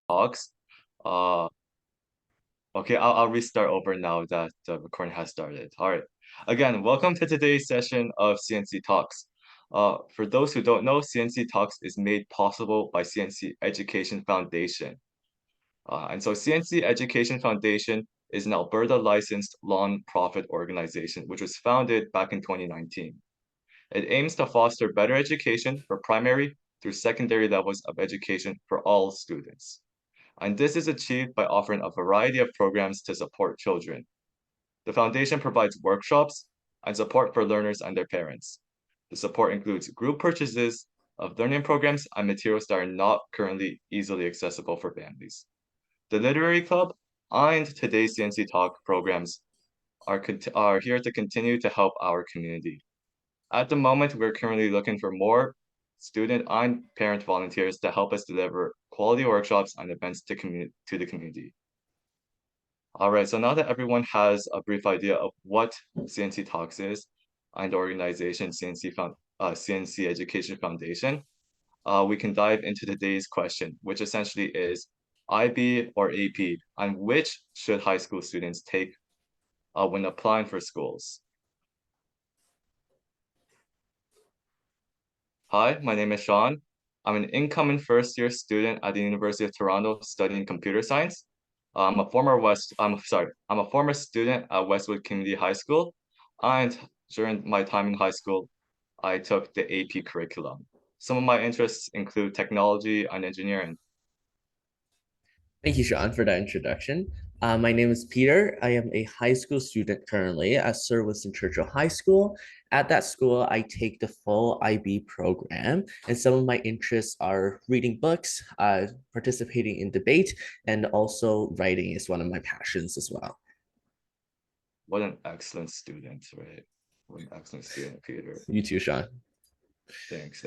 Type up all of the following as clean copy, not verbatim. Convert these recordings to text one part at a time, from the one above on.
Talks. Uh, okay, I'll restart over now that the recording has started. All right. Again, welcome to today's session of CNC Talks. For those who don't know, CNC Talks is made possible by CNC Education Foundation. And so CNC Education Foundation is an Alberta licensed non-profit organization, which was founded back in 2019. It aims to foster better education for primary through secondary levels of education for all students. And this is achieved by offering a variety of programs to support children. The foundation provides workshops and support for learners and their parents. The support includes group purchases of learning programs and materials that are not currently easily accessible for families. The Literary Club and today's CNC Talk programs are here to continue to help our community. At the moment, we're currently looking for more student and parent volunteers to help us deliver quality workshops and events to the community. All right, so now that everyone has a brief idea of what CNC Talks is and the organization CNC Education Foundation, we can dive into today's question, which essentially is IB or AP, and which should high school students take when applying for schools? Hi, my name is Sean. I'm an incoming first-year student at the University of Toronto studying computer science. I'm a former student at Westwood Community High School, and during my time in high school, I took the AP curriculum. Some of my interests include technology and engineering. Thank you, Sean, for that introduction. My name is Peter. I am a high school student currently at Sir Winston Churchill High School. At that school, I take the full IB program, and some of my interests are reading books, participating in debate, and also writing is one of my passions as well. What an excellent student, right? What an excellent student, Peter. You too, Sean. Thanks.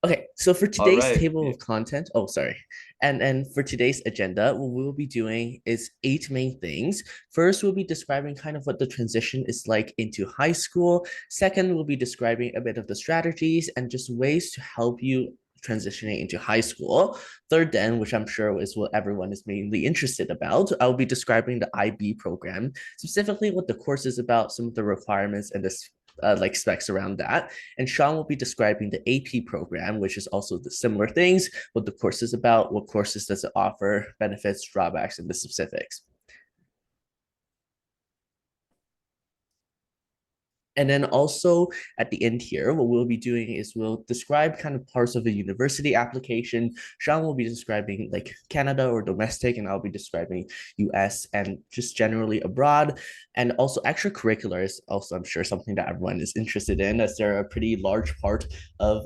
Okay, so for All today's right. table of content, oh sorry, and for today's agenda, what we'll be doing is 8 main things. First, we'll be describing kind of what the transition is like into high school. Second, we'll be describing a bit of the strategies and just ways to help you transitioning into high school. Third, then, which I'm sure is what everyone is mainly interested about, I'll be describing the IB program, specifically what the course is about, some of the requirements and the like specs around that. And Sean will be describing the AP program, which is also the similar things, what the course is about, what courses does it offer, benefits, drawbacks, and the specifics. And then also at the end here, what we'll be doing is we'll describe kind of parts of the university application. Sean will be describing like Canada or domestic, and I'll be describing US and just generally abroad. And also extracurricular is also, I'm sure, something that everyone is interested in, as they're a pretty large part of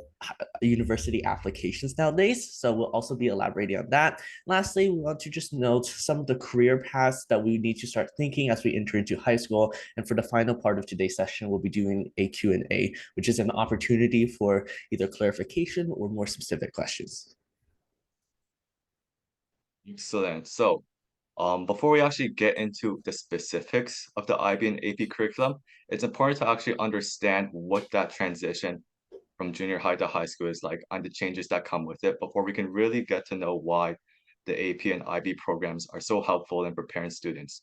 university applications nowadays. So we'll also be elaborating on that. Lastly, we want to just note some of the career paths that we need to start thinking as we enter into high school. And for the final part of today's session, we'll be doing a Q&A, which is an opportunity for either clarification or more specific questions. Excellent. So, before we actually get into the specifics of the IB and AP curriculum, it's important to actually understand what that transition from junior high to high school is like and the changes that come with it before we can really get to know why the AP and IB programs are so helpful in preparing students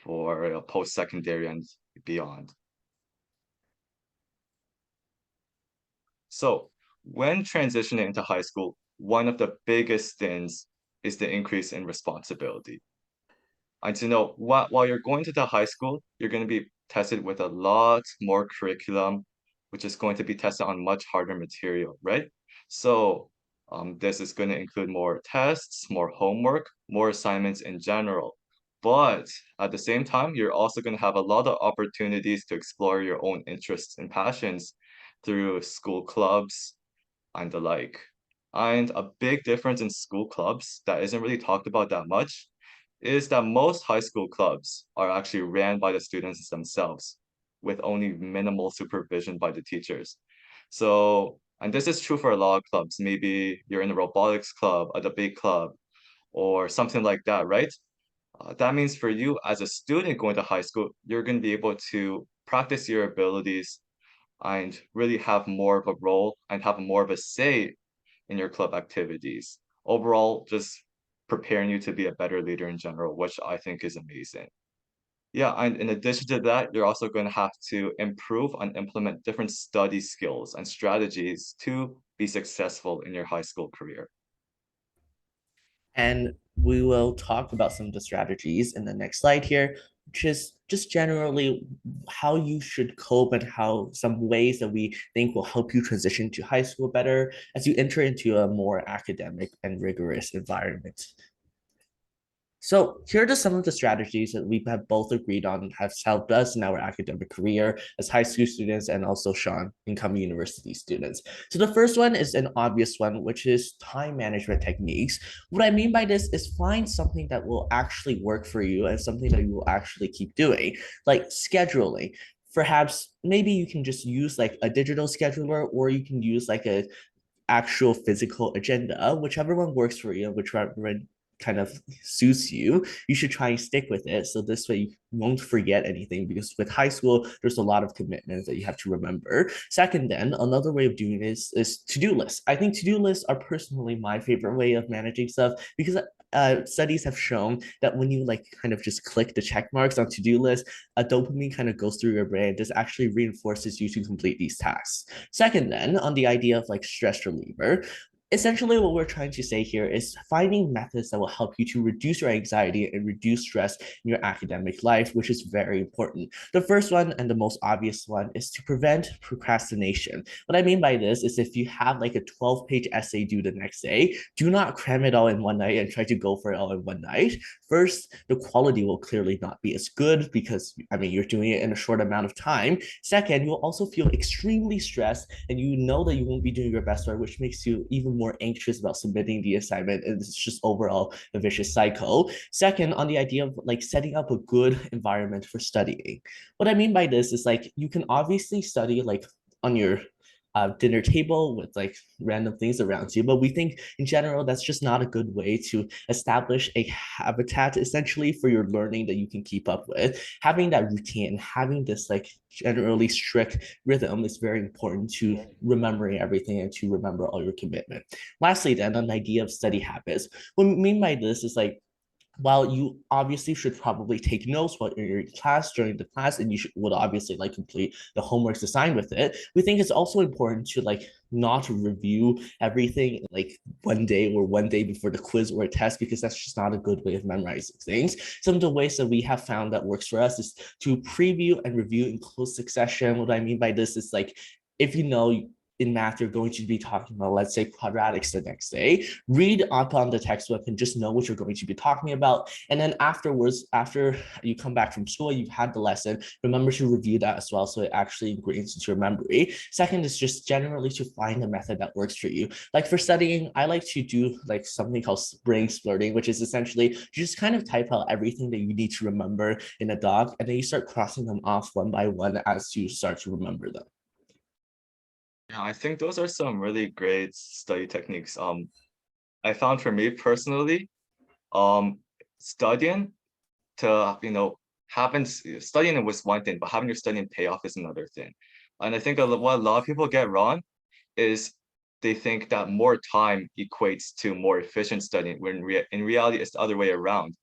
for post-secondary and beyond. So when transitioning into high school, one of the biggest things is the increase in responsibility. And to know while you're going to the high school, you're going to be tested with a lot more curriculum, which is going to be tested on much harder material, right? So this is going to include more tests, more homework, more assignments in general. But at the same time, you're also going to have a lot of opportunities to explore your own interests and passions through school clubs and the like. And a big difference in school clubs that isn't really talked about that much is that most high school clubs are actually ran by the students themselves with only minimal supervision by the teachers. So, and this is true for a lot of clubs. Maybe you're in a robotics club, a debate club, or something like that, right? That means for you as a student going to high school, you're going to be able to practice your abilities and really have more of a role and have more of a say in your club activities. Overall, just preparing you to be a better leader in general, which I think is amazing. Yeah, and in addition to that, you're also going to have to improve and implement different study skills and strategies to be successful in your high school career. And we will talk about some of the strategies in the next slide here, which is just generally how you should cope and how some ways that we think will help you transition to high school better as you enter into a more academic and rigorous environment. So here are just some of the strategies that we have both agreed on and have helped us in our academic career as high school students and also Sean, incoming university students. So the first one is an obvious one, which is time management techniques. What I mean by this is find something that will actually work for you and something that you will actually keep doing, like scheduling. Perhaps maybe you can just use like a digital scheduler, or you can use like a actual physical agenda, whichever one works for you, whichever one kind of suits you, you should try and stick with it. So this way you won't forget anything, because with high school, there's a lot of commitments that you have to remember. Second, then another way of doing this is to-do lists. I think to-do lists are personally my favorite way of managing stuff, because studies have shown that when you like kind of just click the check marks on to-do list, a dopamine kind of goes through your brain. This actually reinforces you to complete these tasks. Second, then on the idea of like stress reliever, essentially what we're trying to say here is finding methods that will help you to reduce your anxiety and reduce stress in your academic life, which is very important. The first one and the most obvious one is to prevent procrastination. What I mean by this is if you have like a 12-page essay due the next day, do not cram it all in one night and try to go for it all in one night. First, the quality will clearly not be as good because, I mean, you're doing it in a short amount of time. Second, you'll also feel extremely stressed and you know that you won't be doing your best work, which makes you even more anxious about submitting the assignment. And it's just overall a vicious cycle. Second, on the idea of like setting up a good environment for studying. What I mean by this is like you can obviously study like on your dinner table with like random things around you. But we think in general, that's just not a good way to establish a habitat essentially for your learning that you can keep up with. Having that routine, having this like generally strict rhythm is very important to remembering everything and to remember all your commitment. Lastly, then, an idea of study habits. What I mean by this is like while you obviously should probably take notes while you're in class during the class, and you would obviously like complete the homeworks assigned with it, we think it's also important to like not review everything like one day or one day before the quiz or a test, because that's just not a good way of memorizing things. Some of the ways that we have found that works for us is to preview and review in close succession. What I mean by this is like if you know in math, you're going to be talking about, let's say, quadratics the next day. Read up on the textbook and just know what you're going to be talking about. And then afterwards, after you come back from school, you've had the lesson, remember to review that as well so it actually ingrains into your memory. Second is just generally to find a method that works for you. Like for studying, I like to do like something called brain splurting, which is essentially you just kind of type out everything that you need to remember in a doc, and then you start crossing them off one by one as you start to remember them. Yeah, I think those are some really great study techniques. I found for me personally, um, studying to, having studying was one thing, but having your studying pay off is another thing. And I think what a lot of people get wrong is they think that more time equates to more efficient studying, when in reality, it's the other way around.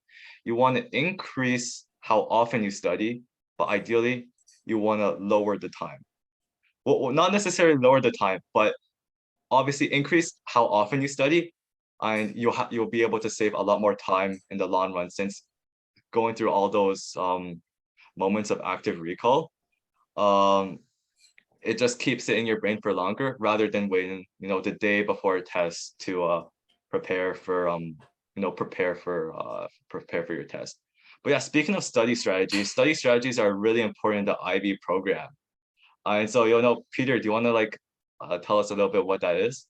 You want to increase how often you study, but ideally, you want to lower the time. Well, not necessarily lower the time, but obviously increase how often you study, and you'll be able to save a lot more time in the long run, since going through all those moments of active recall, um, it just keeps it in your brain for longer rather than waiting, the day before a test to prepare for your test. But yeah, speaking of study strategies are really important in the IB program. And so, Peter, do you want to tell us a little bit what that is?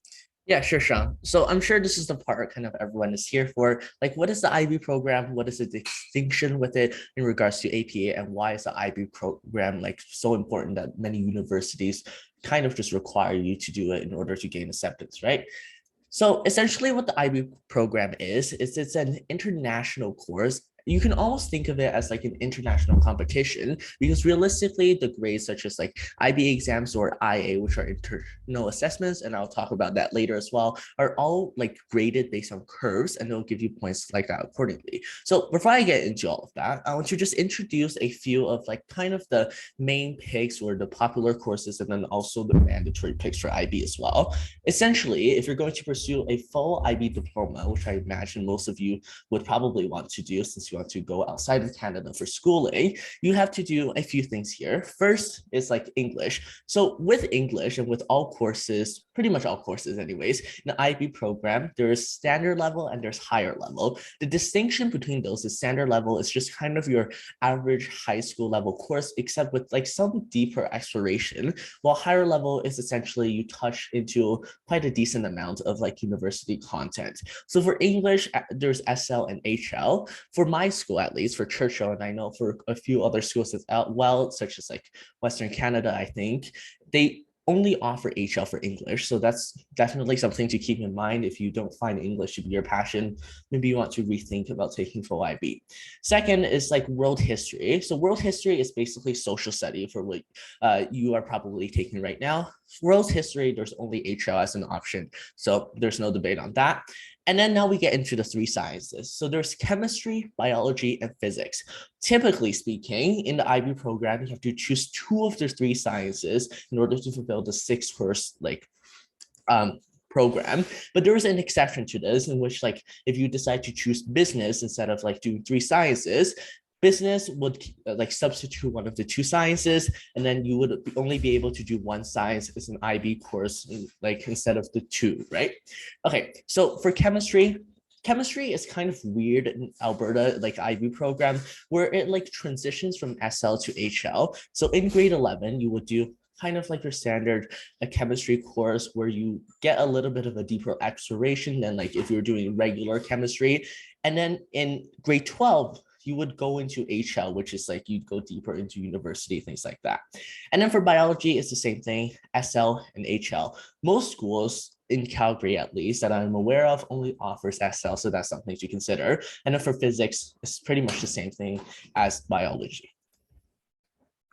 Yeah, sure, Sean. So I'm sure this is the part kind of everyone is here for. Like, what is the IB program? What is the distinction with it in regards to APA, and why is the IB program like so important that many universities kind of just require you to do it in order to gain acceptance, right? So essentially what the IB program is it's an international course you can almost think of it as like an international competition because realistically, the grades such as like IB exams or IA, which are internal assessments, and I'll talk about that later as well, are all like graded based on curves and they'll give you points like that accordingly. So before I get into all of that, I want to just introduce a few of like kind of the main picks or the popular courses and then also the mandatory picks for IB as well. Essentially, if you're going to pursue a full IB diploma, which I imagine most of you would probably want to do since you want to go outside of Canada for schooling, you have to do a few things here. First is like English. So with English and with all courses, pretty much all courses anyways, in the IB program, there's standard level and there's higher level. The distinction between those is standard level is just kind of your average high school level course, except with like some deeper exploration, while higher level is essentially you touch into quite a decent amount of like university content. So for English, there's SL and HL. For my school, at least for Churchill, and I know for a few other schools as well, such as like Western Canada, I think they only offer HL for English. So that's definitely something to keep in mind. If you don't find English to be your passion, maybe you want to rethink about taking full IB. Second is like world history. So world history is basically social study for what you are probably taking right now. World history, there's only HL as an option. So there's no debate on that. And then now we get into the three sciences. So there's chemistry, biology, and physics. Typically speaking, in the IB program, you have to choose two of the three sciences in order to fulfill the 6 course program. But there is an exception to this in which like if you decide to choose business instead of like doing three sciences, business would like substitute one of the two sciences and then you would only be able to do one science as an IB course like instead of the two, right? Okay, so for chemistry is kind of weird in Alberta, like IB program, where it like transitions from SL to HL. So in grade 11, you would do kind of like your standard chemistry course where you get a little bit of a deeper exploration than like if you're doing regular chemistry. And then in grade 12, you would go into HL, which is like you'd go deeper into university, things like that. And then for biology, it's the same thing, SL and HL. Most schools in Calgary, at least that I'm aware of, only offers SL, so that's something to consider. And then for physics, it's pretty much the same thing as biology.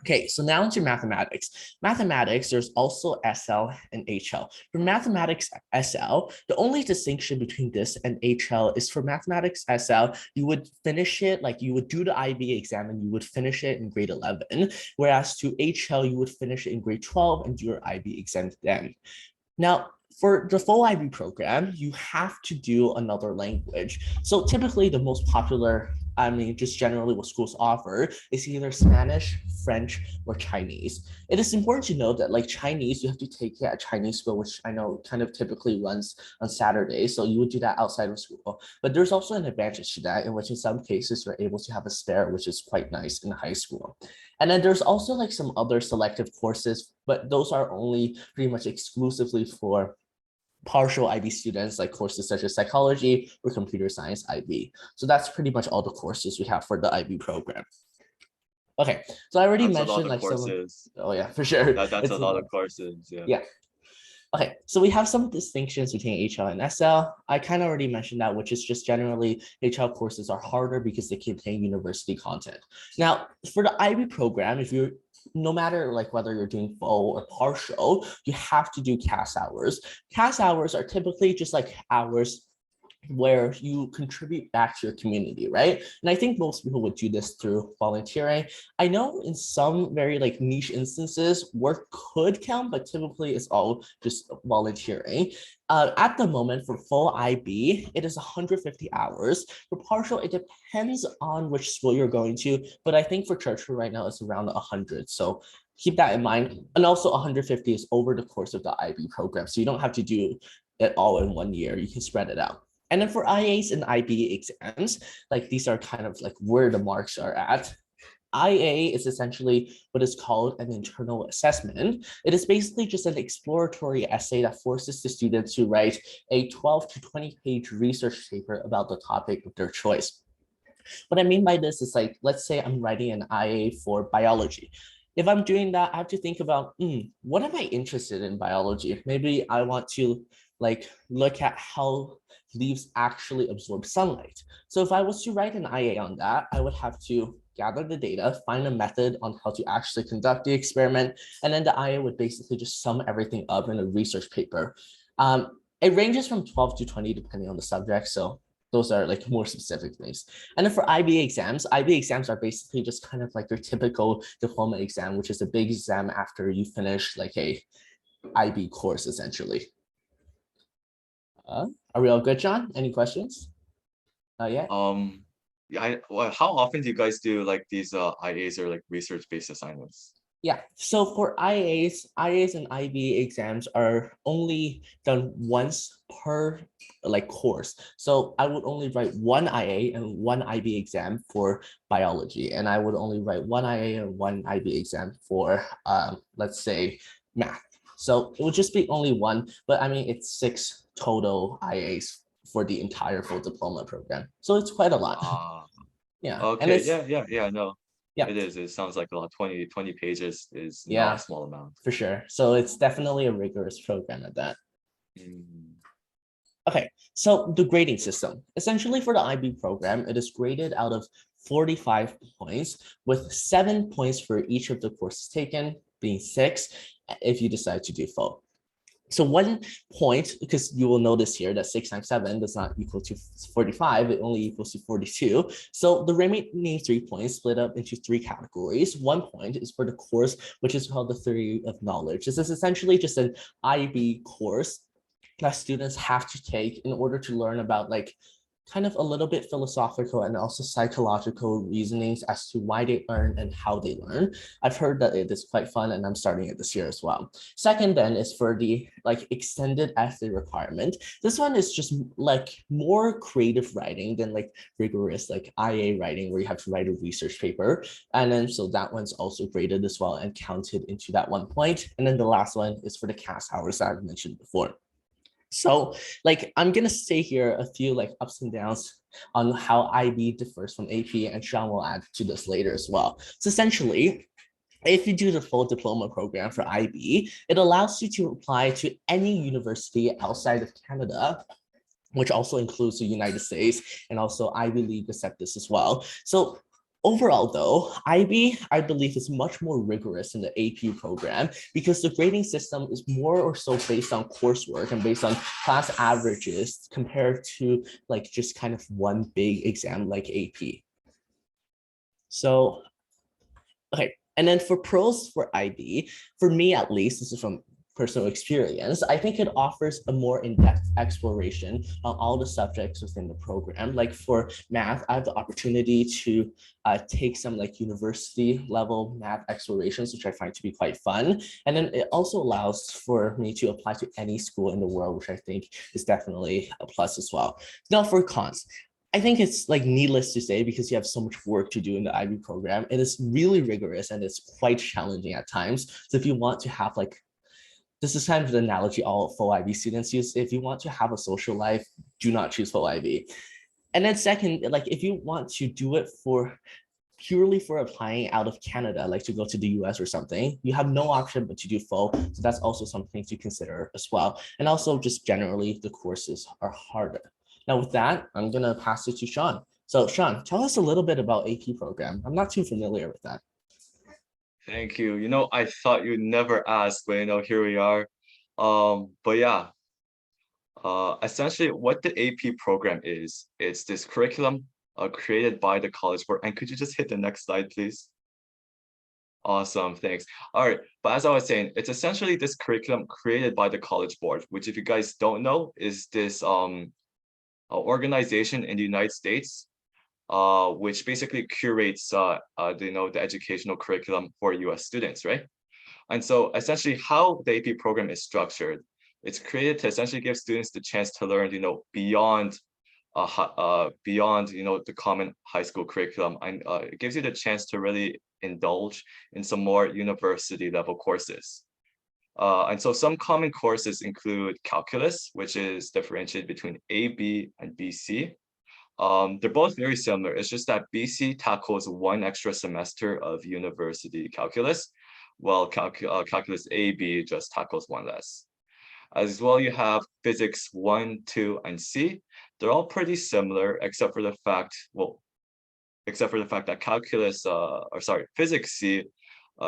Okay, so now into mathematics. Mathematics, there's also SL and HL. For mathematics SL, the only distinction between this and HL is for mathematics SL, you would finish it, like you would do the IB exam and you would finish it in grade 11, whereas to HL, you would finish it in grade 12 and do your IB exam then. Now, for the full IB program, you have to do another language. So typically the most popular, I mean, just generally what schools offer is either Spanish, French, or Chinese. It is important to note that like Chinese, you have to take it at Chinese school, which I know kind of typically runs on Saturdays. So you would do that outside of school. But there's also an advantage to that in which in some cases you're able to have a spare, which is quite nice in high school. And then there's also like some other selective courses, but those are only pretty much exclusively for partial IB students, like courses such as psychology or computer science IB. So that's pretty much all the courses we have for the IB program. Okay, so I already That's a lot mentioned of like some, courses. oh yeah, for sure. That's It's a a lot lot. of courses. Yeah. Yeah. Okay, so we have some distinctions between HL and SL. I kind of already mentioned that, which is just generally HL courses are harder because they contain university content. Now, for the IB program, if you're no matter like whether you're doing full or partial, you have to do CAS hours. CAS hours are typically just like hours where you contribute back to your community, right? And I think most people would do this through volunteering. I know in some very like niche instances, work could count, but typically it's all just volunteering. At the moment for full IB, it is 150 hours. For partial, it depends on which school you're going to, but I think for Churchill right now it's around 100. So keep that in mind. And also 150 is over the course of the IB program. So you don't have to do it all in one year. You can spread it out. And then for IAs and IB exams, like these are kind of like where the marks are at. IA is essentially what is called an internal assessment. It is basically just an exploratory essay that forces the students to write a 12 to 20 page research paper about the topic of their choice. What I mean by this is like, let's say I'm writing an IA for biology. If I'm doing that, I have to think about, what am I interested in biology? Maybe I want to like look at how leaves actually absorb sunlight. So if I was to write an IA on that, I would have to gather the data, find a method on how to actually conduct the experiment, and then the IA would basically just sum everything up in a research paper. It ranges from 12 to 20 depending on the subject. So those are like more specific things. And then for IB exams are basically just kind of like your typical diploma exam, which is a big exam after you finish like a IB course essentially. Are we all good, John? Any questions? Yeah. Yeah, well, how often do you guys do like these IAs or like research-based assignments? Yeah, so for IAs and IB exams are only done once per like course. So I would only write one IA and one IB exam for biology, and I would only write one IA and one IB exam for let's say math. So it would just be only one, but I mean it's 6 total IAs for the entire full diploma program. So it's quite a lot. Ah, Yeah, and okay, it's yeah, no, yeah, it is. It sounds like a lot. 20 pages is not a yeah, small amount. for sure. So it's definitely a rigorous program at that. Mm. Okay, so the grading system. Essentially for the IB program, it is graded out of 45 points with 7 points for each of the courses taken, being 6 if you decide to do full. So 1 point, because you will notice here that 6 times 7 does not equal to 45, it only equals to 42. So the remaining 3 points split up into 3 categories. 1 point is for the course, which is called the theory of knowledge. This is essentially just an IB course that students have to take in order to learn about like kind of a little bit philosophical and also psychological reasonings as to why they learn and how they learn. I've heard that it is quite fun and I'm starting it this year as well. Second then is for the like extended essay requirement. This one is just like more creative writing than like rigorous like IA writing where you have to write a research paper. And then so that one's also graded as well and counted into that 1 point. And then the last one is for the CAS hours that I've mentioned before. So like I'm gonna say here a few like ups and downs on how IB differs from AP, and Sean will add to this later as well. So essentially, if you do the full diploma program for IB, it allows you to apply to any university outside of Canada, which also includes the United States, and also Ivy League accept this as well. So overall though, IB, I believe is much more rigorous in the AP program because the grading system is more or so based on coursework and based on class averages compared to like just kind of one big exam like AP. So, okay. And then for pros for IB, for me at least, this is from personal experience, I think it offers a more in-depth exploration on all the subjects within the program. Like for math, I have the opportunity to take some like university level math explorations, which I find to be quite fun. And then it also allows for me to apply to any school in the world, which I think is definitely a plus as well. Now for cons, I think it's like needless to say because you have so much work to do in the IB program. It is really rigorous and it's quite challenging at times. So if you want to have like, this is kind of the analogy all full IB students use. If you want to have a social life, do not choose full IB. And then second, like if you want to do it for purely for applying out of Canada, like to go to the US or something, you have no option but to do full. So that's also something to consider as well. And also just generally the courses are harder. Now with that, I'm gonna pass it to Sean. So Sean, tell us a little bit about AP program. I'm not too familiar with that. Thank you. I thought you'd never ask, but here we are. But yeah, essentially what the AP program is, it's this curriculum created by the College Board. And could you just hit the next slide, please? Awesome, thanks. All right, but as I was saying, it's essentially this curriculum created by the College Board, which if you guys don't know, is this organization in the United States, which basically curates the educational curriculum for US students, right? And so essentially how the AP program is structured, it's created to essentially give students the chance to learn, beyond the common high school curriculum, and it gives you the chance to really indulge in some more university level courses. And so some common courses include calculus, which is differentiated between A, B, and BC. They're both very similar. It's just that BC tackles one extra semester of university calculus, while calculus AB just tackles one less. As well, you have physics 1, 2, and C. They're all pretty similar, except for the fact, well, except for the fact that physics C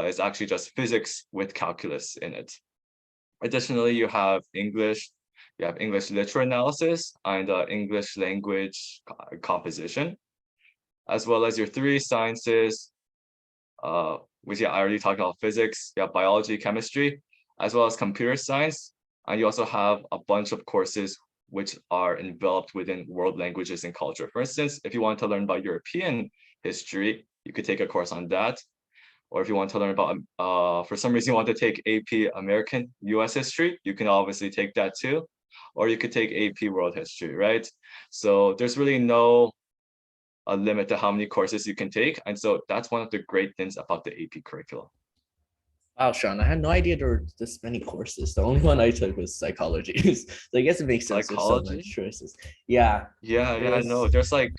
is actually just physics with calculus in it. Additionally, you have English literature analysis and English language composition, as well as your three sciences, which yeah, I already talked about physics, you have biology, chemistry, as well as computer science. And you also have a bunch of courses which are enveloped within world languages and culture. For instance, if you want to learn about European history, you could take a course on that. Or if you want to learn about, for some reason you want to take AP American US history, you can obviously take that too. Or you could take AP World History, right? So there's really no a limit to how many courses you can take. And so that's one of the great things about the AP curriculum. Wow, Sean, I had no idea there were this many courses. The only one I took was psychology. So I guess it makes sense there's so much Psychology? choices. Yeah, it Yeah, no. was There's like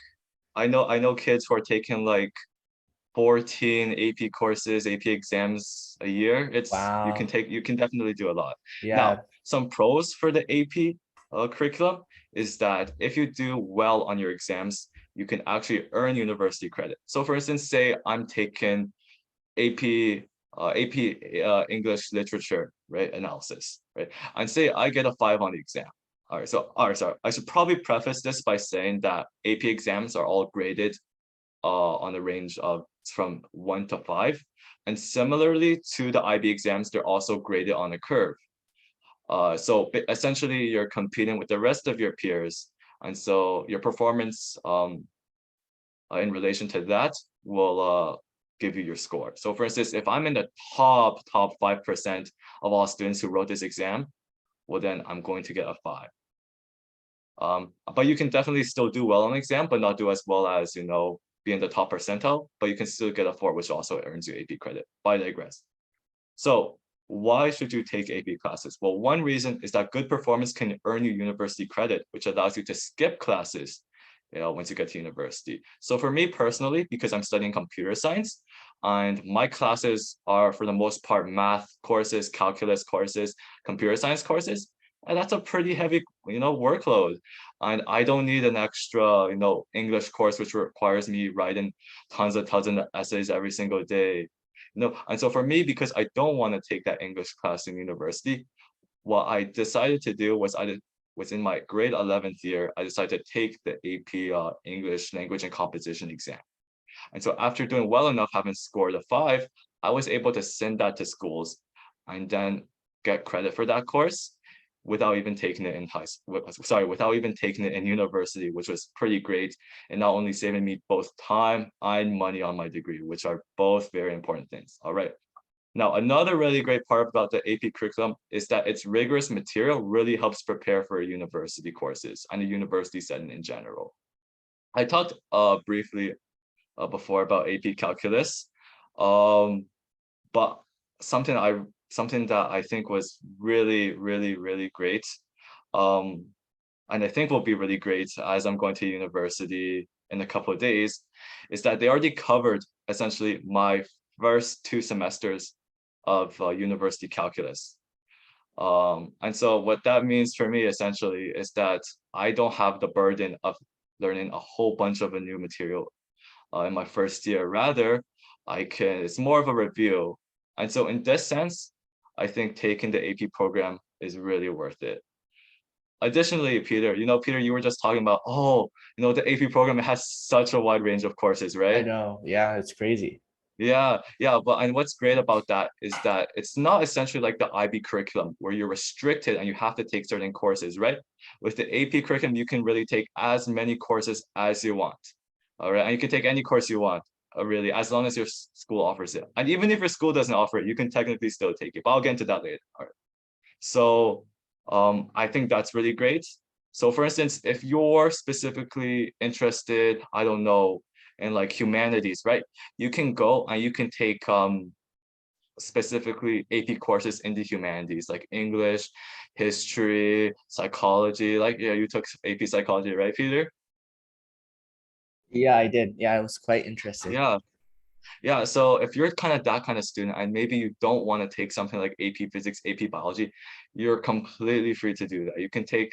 I know kids who are taking like 14 AP courses, AP exams a year. wow. You can definitely do a lot. Now, Yeah. some pros for the AP curriculum is that if you do well on your exams, you can actually earn university credit. So for instance, say I'm taking AP English literature, right, analysis, right? And say I get a 5 on the exam. All right, sorry. I should probably preface this by saying that AP exams are all graded on a range of from 1 to 5. And similarly to the IB exams, they're also graded on a curve. So essentially, you're competing with the rest of your peers. And so your performance in relation to that will give you your score. So for instance, if I'm in the top 5% of all students who wrote this exam, well, then I'm going to get a 5. But you can definitely still do well on the exam, but not do as well as, be in the top percentile, but you can still get a 4, which also earns you AP credit. But I digress. So why should you take AP classes? Well, one reason is that good performance can earn you university credit, which allows you to skip classes, once you get to university. So for me personally, because I'm studying computer science, and my classes are for the most part math courses, calculus courses, computer science courses, and that's a pretty heavy, workload. And I don't need an extra, English course which requires me writing tons of essays every single day. And so for me, because I don't want to take that English class in university, what I decided to do was was in my grade 11th year, I decided to take the AP English language and composition exam. And so after doing well enough, having scored a 5, I was able to send that to schools and then get credit for that course without even taking it in without even taking it in university, which was pretty great. And not only saving me both time and money on my degree, which are both very important things. All right. Now, another really great part about the AP curriculum is that its rigorous material really helps prepare for university courses and the university setting in general. I talked briefly before about AP calculus, um, but something I something that I think was really great, um, and I think will be really great as I'm going to university in a couple of days, is that they already covered essentially my first 2 semesters of university calculus. And so what that means for me essentially is that I don't have the burden of learning a whole bunch of a new material in my first year. Rather, it's more of a review. And so in this sense, I think taking the AP program is really worth it. Additionally, Peter, you were just talking about, the AP program has such a wide range of courses, I right? know. Yeah, it's crazy. Yeah, but and what's great about that is that it's not essentially like the IB curriculum where you're restricted and you have to take certain courses, right? With the AP curriculum, you can really take as many courses as you want. All right, and you can take any course you want, really, as long as your school offers it. And even if your school doesn't offer it, you can technically still take it. But I'll get into that later. All right. So I think that's really great. So for instance, if you're specifically interested, I don't know, in like humanities, right? You can go and you can take specifically AP courses in the humanities, like English, history, psychology. Like, yeah, you took AP psychology, right, Peter? Yeah, I did. Yeah, it was quite interesting. Yeah. Yeah, so if you're kind of that kind of student and maybe you don't want to take something like AP Physics, AP Biology, you're completely free to do that. You can take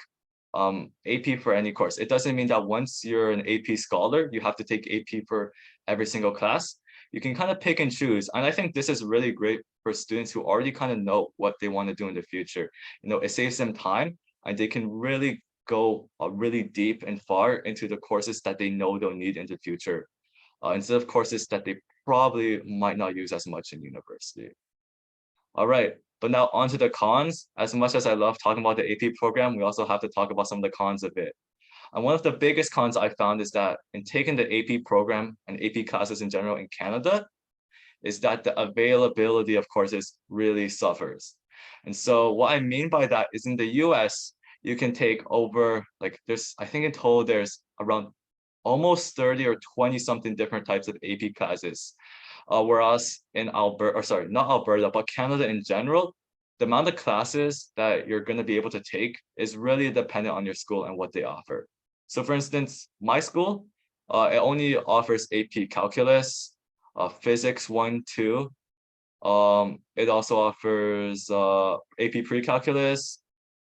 AP for any course. It doesn't mean that once you're an AP scholar, you have to take AP for every single class. You can kind of pick and choose. And I think this is really great for students who already kind of know what they want to do in the future. You know, it saves them time and they can really go really deep and far into the courses that they know they'll need in the future instead of courses that they probably might not use as much in university. All right, but now onto the cons. As much as I love talking about the AP program, we also have to talk about some of the cons of it. And one of the biggest cons I found is that in taking the AP program and AP classes in general in Canada, is that the availability of courses really suffers. And so what I mean by that is in the US, you can take over like there's I think in total there's around almost 30 or 20 something different types of AP classes. Whereas in Alberta, or sorry, not Alberta, but Canada in general, the amount of classes that you're going to be able to take is really dependent on your school and what they offer. So for instance, my school, it only offers AP Calculus, Physics 1, 2. It also offers AP Pre-Calculus,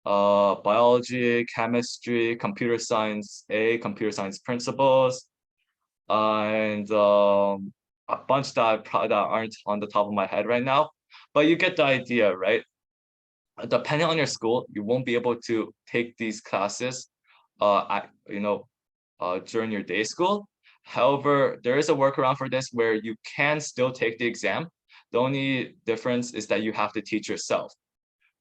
Biology, Chemistry, Computer Science A, Computer Science Principles, and a bunch that aren't on the top of my head right now. But you get the idea, right? Depending on your school, you won't be able to take these classes during your day school. However, there is a workaround for this where you can still take the exam. The only difference is that you have to teach yourself,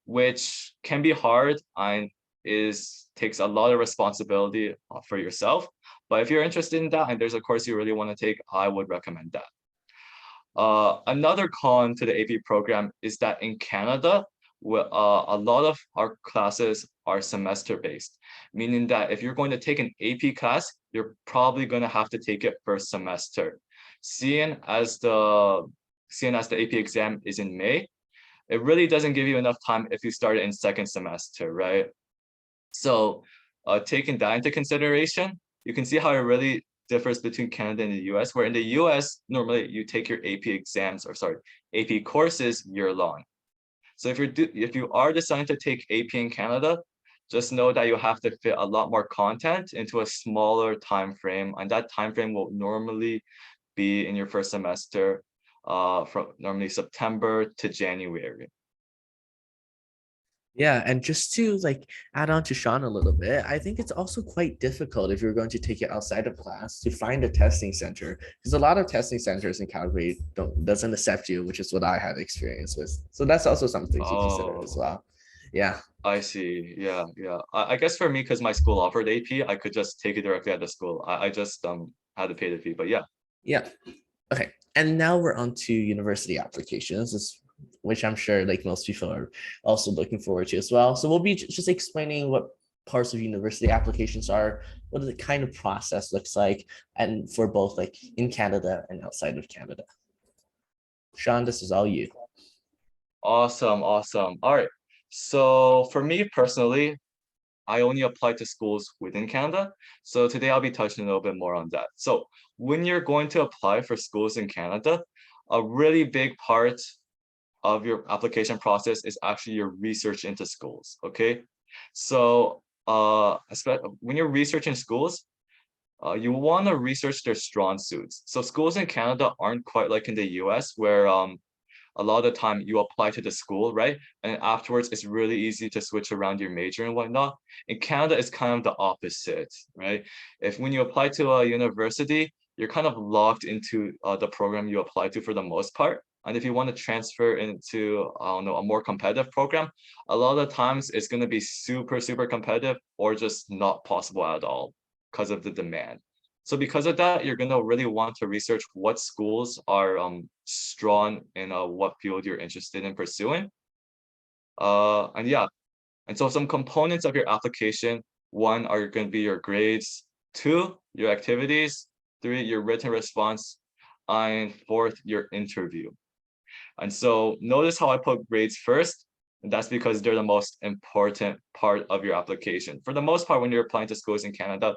which can be hard and is takes a lot of responsibility for yourself. But if you're interested in that and there's a course you really want to take, I would recommend that. Another con to the AP program is that in Canada, a lot of our classes are semester based, meaning that if you're going to take an AP class, you're probably going to have to take it first semester. Seeing as the seeing as the AP exam is in May, it really doesn't give you enough time if you start it in second semester, right? So taking that into consideration, you can see how it really differs between Canada and the US, where in the US, normally you take your AP exams, or sorry, AP courses year long. So if you are deciding to take AP in Canada, just know that you have to fit a lot more content into a smaller time frame, and that time frame will normally be in your first semester, from normally September to January. Yeah, and just to like add on to Sean a little bit, I think it's also quite difficult if you're going to take it outside of class to find a testing center because a lot of testing centers in Calgary doesn't accept you, which is what I had experience with. So that's also something to consider as Oh, well. Yeah. I see. Yeah, yeah. I guess for me, because my school offered AP, I could just take it directly at the school. I just had to pay the fee. But yeah. Yeah. Okay. And now we're on to university applications, which I'm sure like most people are also looking forward to as well. So we'll be just explaining what parts of university applications are, what the kind of process looks like, and for both like in Canada and outside of Canada. Sean, this is all you. Awesome, awesome. All right. So for me personally, I only apply to schools within Canada. So today I'll be touching a little bit more on that. So when you're going to apply for schools in Canada, a really big part of your application process is actually your research into schools. Okay. So when you're researching schools, you want to research their strong suits. So schools in Canada aren't quite like in the US where a lot of the time you apply to the school, right? And afterwards, it's really easy to switch around your major and whatnot. In Canada, it's kind of the opposite, right? If when you apply to a university, you're kind of locked into the program you apply to for the most part. And if you want to transfer into, I don't know, a more competitive program, a lot of the times it's going to be super, super competitive or just not possible at all because of the demand. So because of that, you're gonna really want to research what schools are strong in what field you're interested in pursuing. And yeah, and so some components of your application, one are going to be your grades, two, your activities, three, your written response, and fourth, your interview. And so notice how I put grades first, and that's because they're the most important part of your application. For the most part, when you're applying to schools in Canada,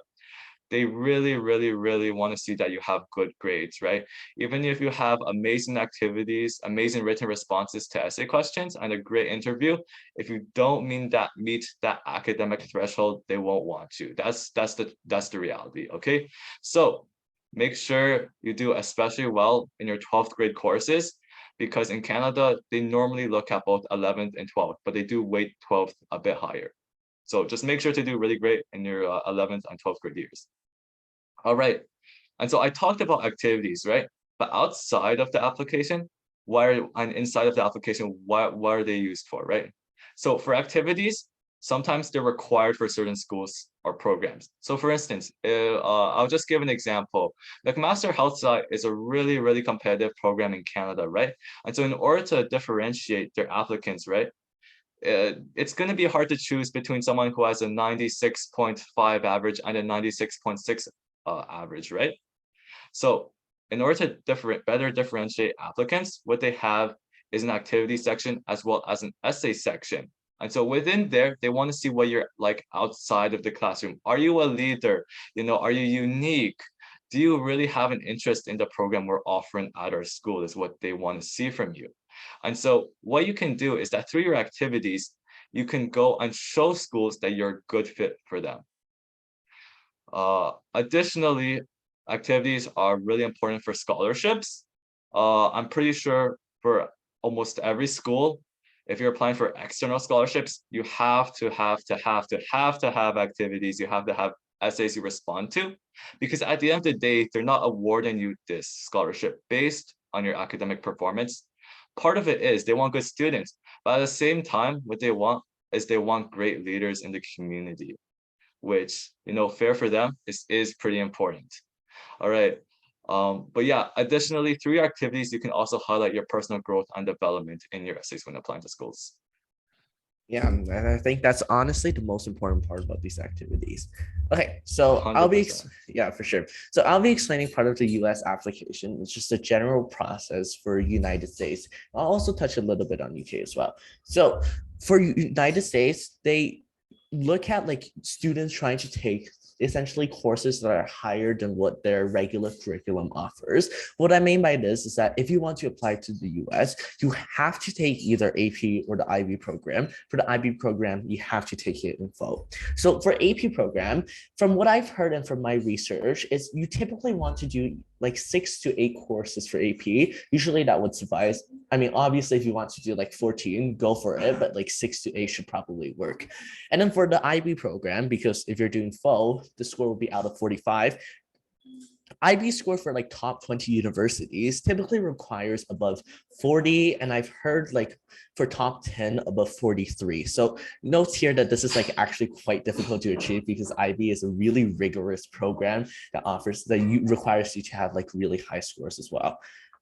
they really, really, really want to see that you have good grades, right? Even if you have amazing activities, amazing written responses to essay questions, and a great interview, if you don't meet that academic threshold, they won't want you. That's the reality, okay? So make sure you do especially well in your 12th grade courses, because in Canada, they normally look at both 11th and 12th, but they do weight 12th a bit higher. So just make sure to do really great in your 11th and 12th grade years. All right. And so I talked about activities, right? But outside of the application, and inside of the application, what are they used for, right? So for activities, sometimes they're required for certain schools or programs. So for instance, I'll just give an example. Like Master Health Sci is a really, really competitive program in Canada, right? And so in order to differentiate their applicants, right, it's going to be hard to choose between someone who has a 96.5 average and a 96.6 average, right? So in order to better differentiate applicants, what they have is an activity section as well as an essay section. And so within there, they want to see what you're like outside of the classroom. Are you a leader? Are you unique? Do you really have an interest in the program we're offering at our school is what they want to see from you. And so what you can do is that through your activities, you can go and show schools that you're a good fit for them. Additionally, activities are really important for scholarships. I'm pretty sure for almost every school, if you're applying for external scholarships, you have to have activities. You have to have essays you respond to, because at the end of the day, they're not awarding you this scholarship based on your academic performance. Part of it is they want good students, but at the same time, what they want is they want great leaders in the community, which, fair for them is pretty important. All right. But yeah, additionally, through your activities, you can also highlight your personal growth and development in your essays when applying to schools. Yeah, and I think that's honestly the most important part about these activities. Okay, so I'll be 100%. yeah, for sure. So I'll be explaining part of the US application. It's just a general process for United States. I'll also touch a little bit on UK as well. So for United States, they look at like students trying to take essentially courses that are higher than what their regular curriculum offers. What I mean by this is that if you want to apply to the US, you have to take either AP or the IB program. For the IB program, you have to take it in full. So for AP program, from what I've heard and from my research, is you typically want to do like 6 to 8 courses for AP. Usually that would suffice. I mean, obviously, if you want to do like 14, go for it, but like 6 to 8 should probably work. And then for the IB program, because if you're doing full, the score will be out of 45. IB score for like top 20 universities typically requires above 40, and I've heard like for top 10 above 43. So notes here that this is like actually quite difficult to achieve because IB is a really rigorous program that requires you to have like really high scores as well.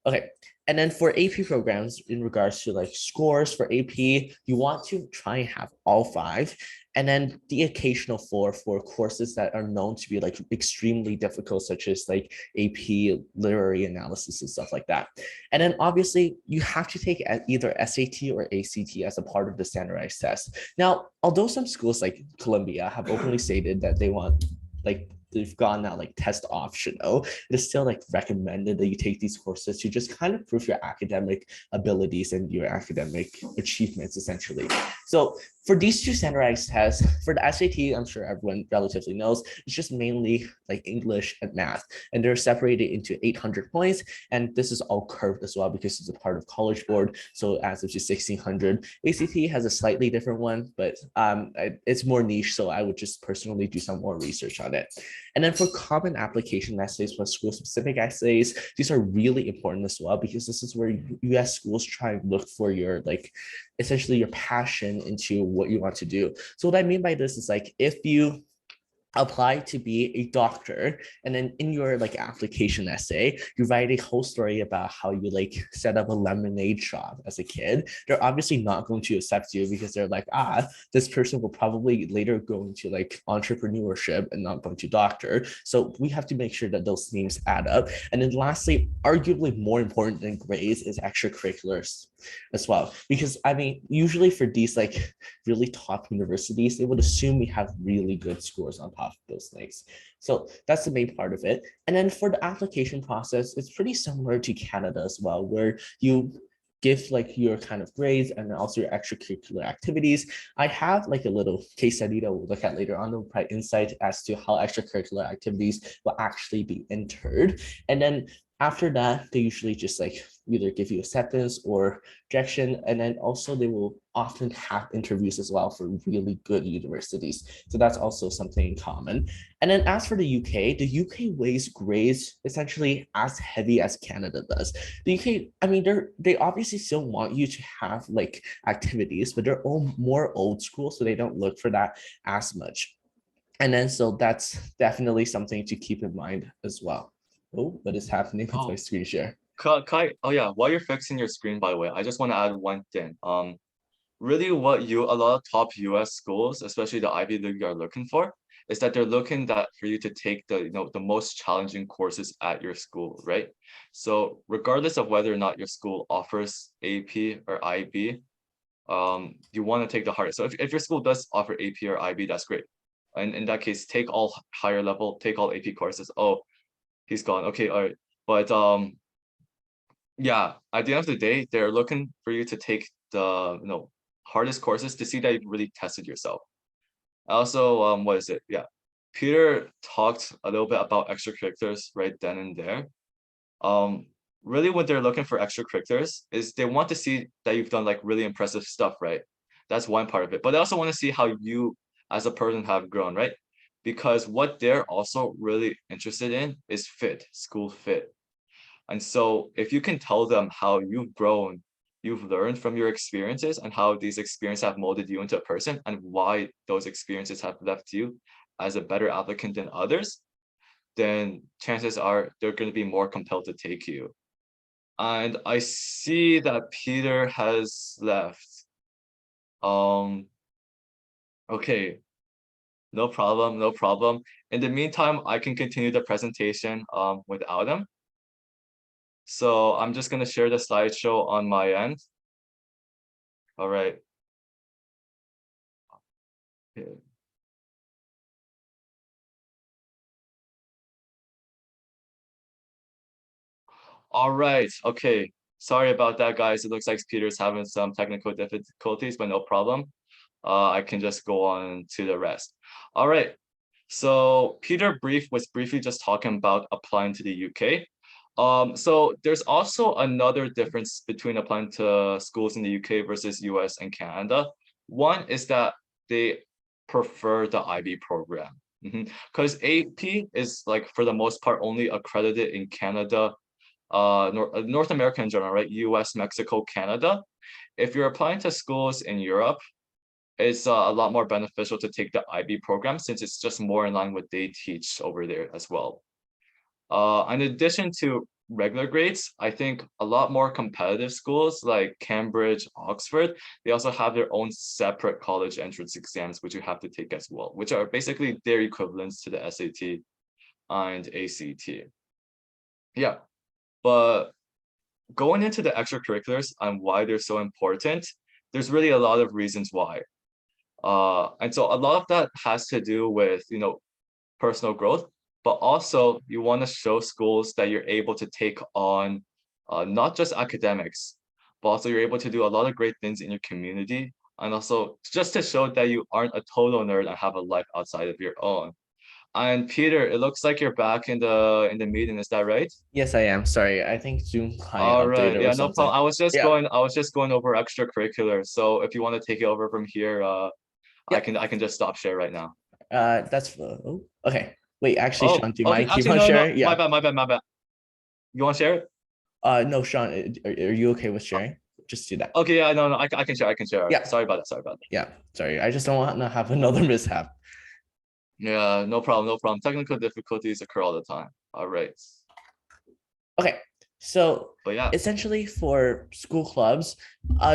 Okay, and then for AP programs, in regards to like scores for AP, you want to try and have all 5, and then the occasional 4 for courses that are known to be like extremely difficult, such as like AP literary analysis and stuff like that. And then obviously you have to take either SAT or ACT as a part of the standardized test. Now, although some schools like Columbia have openly stated that they want like they've gone now like test optional, it is still like recommended that you take these courses to just kind of prove your academic abilities and your academic achievements essentially. So for these 2 standardized tests, for the SAT, I'm sure everyone relatively knows, it's just mainly like English and math, and they're separated into 800 points. And this is all curved as well because it's a part of College Board. So as of to 1600, ACT has a slightly different one, but it's more niche. So I would just personally do some more research on it. And then for common application essays, for school specific essays, these are really important as well, because this is where US schools try and look for your like essentially your passion into what you want to do. So what I mean by this is like if you apply to be a doctor, and then in your like application essay you write a whole story about how you like set up a lemonade shop as a kid, they're obviously not going to accept you because they're like, this person will probably later go into like entrepreneurship and not go to doctor. So we have to make sure that those names add up. And then lastly, arguably more important than grades, is extracurriculars as well, because I mean usually for these like really top universities, they would assume we have really good scores on top off those things. So that's the main part of it. And then for the application process, it's pretty similar to Canada as well, where you give like your kind of grades and also your extracurricular activities. I have like a little case study that we'll look at later on to provide insight as to how extracurricular activities will actually be entered. And then after that, they usually just like either give you acceptance or rejection. And then also they will often have interviews as well for really good universities. So that's also something in common. And then as for the UK weighs grades essentially as heavy as Canada does. The UK, I mean, they obviously still want you to have like activities, but they're all more old school, so they don't look for that as much. And then so that's definitely something to keep in mind as well. Oh, what is happening with my Oh, screen share? oh yeah, while you're fixing your screen, by the way, I just want to add one thing. Really what a lot of top US schools, especially the Ivy League, are looking for is that they're looking that for you to take the most challenging courses at your school, right? So regardless of whether or not your school offers AP or IB, you want to take the hardest. So if your school does offer AP or IB, that's great. And in that case, take all higher level, take all AP courses. Oh, he's gone. Okay, all right. But yeah, at the end of the day, they're looking for you to take the hardest courses to see that you've really tested yourself. Also, what is it? Yeah, Peter talked a little bit about extracurriculars right then and there. Um, really, what they're looking for extracurriculars is they want to see that you've done like really impressive stuff, right? That's one part of it. But they also want to see how you as a person have grown, right? Because what they're also really interested in is fit, school fit. And so if you can tell them how you've grown, you've learned from your experiences and how these experiences have molded you into a person and why those experiences have left you as a better applicant than others, then chances are they're going to be more compelled to take you. And I see that Peter has left. Um, okay, no problem, no problem. In the meantime, I can continue the presentation without him. So I'm just gonna share the slideshow on my end. All right. Okay. All right. Okay. Sorry about that, guys. It looks like Peter's having some technical difficulties, but no problem. I can just go on to the rest. All right. So Peter was briefly just talking about applying to the UK. So there's also another difference between applying to schools in the UK versus US and Canada. One is that they prefer the IB program. Because AP is like for the most part only accredited in Canada, North America in general, right? US, Mexico, Canada. If you're applying to schools in Europe, it's a lot more beneficial to take the IB program since it's just more in line with what they teach over there as well. In addition to regular grades, I think a lot more competitive schools like Cambridge, Oxford, they also have their own separate college entrance exams, which you have to take as well, which are basically their equivalents to the SAT and ACT. Yeah, but going into the extracurriculars and why they're so important, there's really a lot of reasons why. And so a lot of that has to do with, personal growth, but also you want to show schools that you're able to take on not just academics, but also you're able to do a lot of great things in your community. And also just to show that you aren't a total nerd and have a life outside of your own. And Peter, it looks like you're back in the meeting, is that right? Yes, I am. Sorry, I think Zoom client All right. updated or Yeah, no something. problem. Yeah. I was just going over extracurricular. So if you want to take it over from here, Yep. I can just stop share right now. That's oh, okay. Wait, actually, Oh, Sean, do you okay. mind? Do you Actually, want to no, no. share? Yeah. My bad. You want to share it? No, Sean, are you okay with Uh, sharing? Just do that. Okay, yeah, no, no. I can share. I can share. Yeah. Sorry about that. Sorry about that. Yeah. Sorry, I just don't want to have another mishap. Yeah, no problem. No problem. Technical difficulties occur all the time. All right. Okay, so But yeah. essentially for school clubs,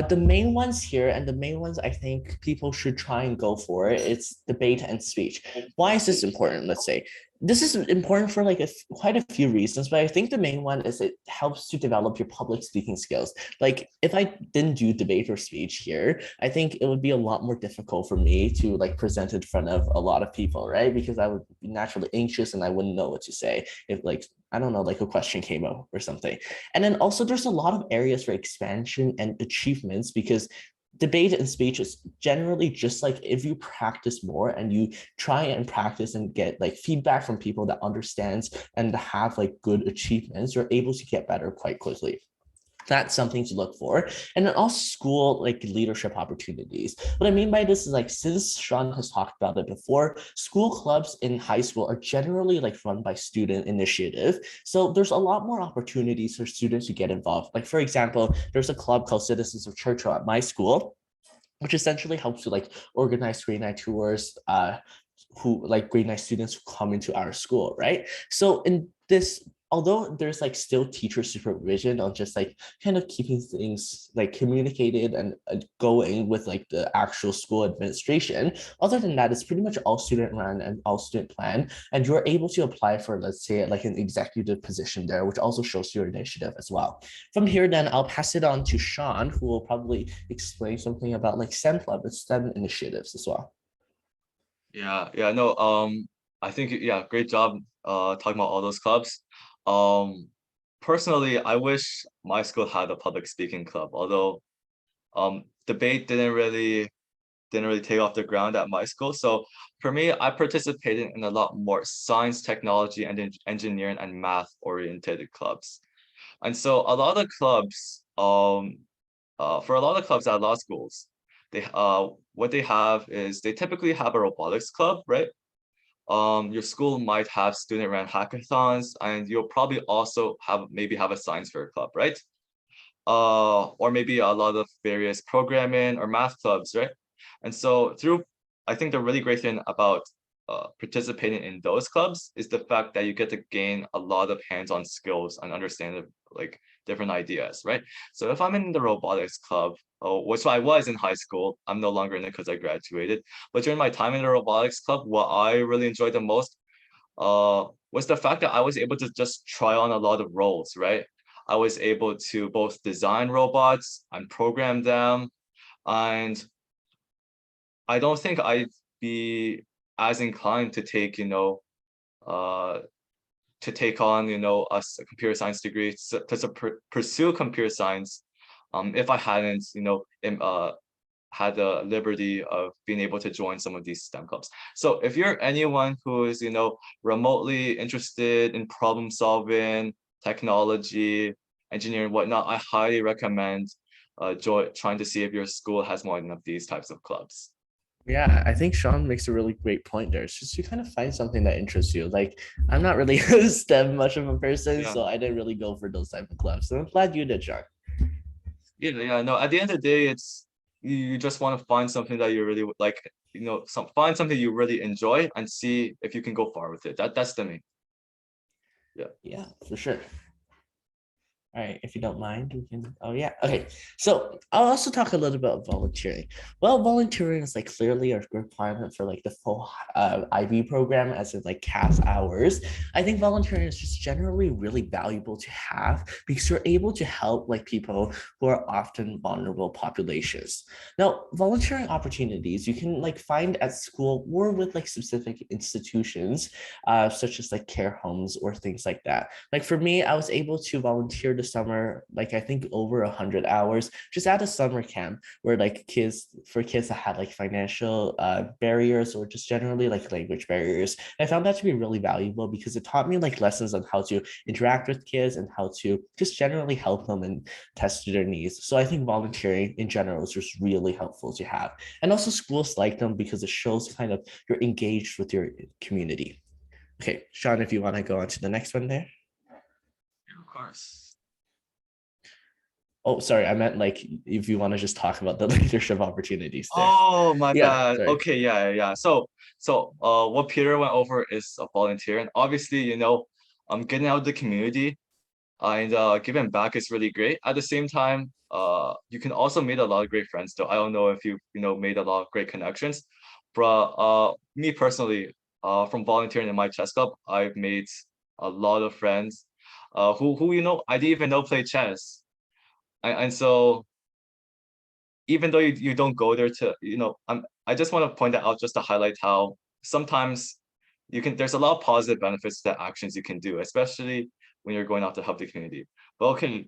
the main ones here and the main ones I think people should try and go for it's debate and speech. Why is this important? Let's say this is important for like quite a few reasons, but I think the main one is it helps to develop your public speaking skills. Like if I didn't do debate or speech here, I think it would be a lot more difficult for me to like present in front of a lot of people, right? Because I would be naturally anxious and I wouldn't know what to say if like I don't know, like a question came up or something. And then also there's a lot of areas for expansion and achievements because debate and speech is generally just like if you practice more and you try and practice and get like feedback from people that understands and have like good achievements, you're able to get better quite quickly. That's something to look for. And then also school like leadership opportunities. What I mean by this is like since Sean has talked about it before, school clubs in high school are generally like run by student initiative. So there's a lot more opportunities for students to get involved. Like for example, there's a club called Citizens of Churchill at my school, which essentially helps to like organize grade night tours, who like grade night students who come into our school, right? So in this, although there's like still teacher supervision on just like kind of keeping things like communicated and going with like the actual school administration, other than that, it's pretty much all student run and all student plan, and you're able to apply for, let's say, like an executive position there, which also shows your initiative as well. From here, then I'll pass it on to Sean, who will probably explain something about like STEM Club and STEM initiatives as well. Yeah, no, I think yeah, great job talking about all those clubs. Um, Personally, I wish my school had a public speaking club, although debate didn't really take off the ground at my school. So for me, I participated in a lot more science, technology, and engineering and math oriented clubs. And so a lot of clubs, for a lot of clubs at law schools, they what they have is they typically have a robotics club, right? Your school might have student-run hackathons, and you'll probably also have a science fair club, right? Or maybe a lot of various programming or math clubs, right? And so I think the really great thing about participating in those clubs is the fact that you get to gain a lot of hands-on skills and understand like different ideas, right? So if I'm in the robotics club, which I was in high school, I'm no longer in it because I graduated. But during my time in the robotics club, what I really enjoyed the most was the fact that I was able to just try on a lot of roles, right? I was able to both design robots and program them. And I don't think I'd be as inclined to uh, take on, a computer science degree pursue computer science, if I hadn't, had the liberty of being able to join some of these STEM clubs. So if you're anyone who is, remotely interested in problem solving, technology, engineering, whatnot, I highly recommend trying to see if your school has more of these types of clubs. Yeah, I think Sean makes a really great point there. It's just you kind of find something that interests you. Like, I'm not really a STEM much of a person, Yeah. so I didn't really go for those type of clubs. So I'm glad you did, Sean. Yeah, no, at the end of the day, it's you just want to find something that you really like, find something you really enjoy and see if you can go far with it. That's the main. Yeah. Yeah, for sure. All right, if you don't mind, we can. Oh yeah, okay. So I'll also talk a little bit about volunteering. Well, volunteering is like clearly a requirement for like the full IB program, as in like CAS hours. I think volunteering is just generally really valuable to have because you're able to help like people who are often vulnerable populations. Now, volunteering opportunities you can like find at school or with like specific institutions, such as like care homes or things like that. Like for me, I was able to volunteer this summer, like I think over 100 hours, just at a summer camp where like kids that had like financial barriers or just generally like language barriers. And I found that to be really valuable because it taught me like lessons on how to interact with kids and how to just generally help them and test their needs. So I think volunteering in general is just really helpful to have. And also schools like them because it shows kind of you're engaged with your community. Okay, Sean, if you want to go on to the next one there. Yeah, of course. Oh, sorry, I meant like if you want to just talk about the leadership opportunities there. Oh, my Yeah, bad. sorry. Okay, yeah. What Peter went over is a volunteer, and obviously, getting out of the community and giving back is really great. At the same time, you can also make a lot of great friends. Though I don't know if you made a lot of great connections, but me personally, from volunteering in my chess club, I've made a lot of friends, who I didn't even know play chess, and so even though you don't go there to, I just want to point that out just to highlight how sometimes there's a lot of positive benefits to actions you can do, especially when you're going out to help the community. But okay,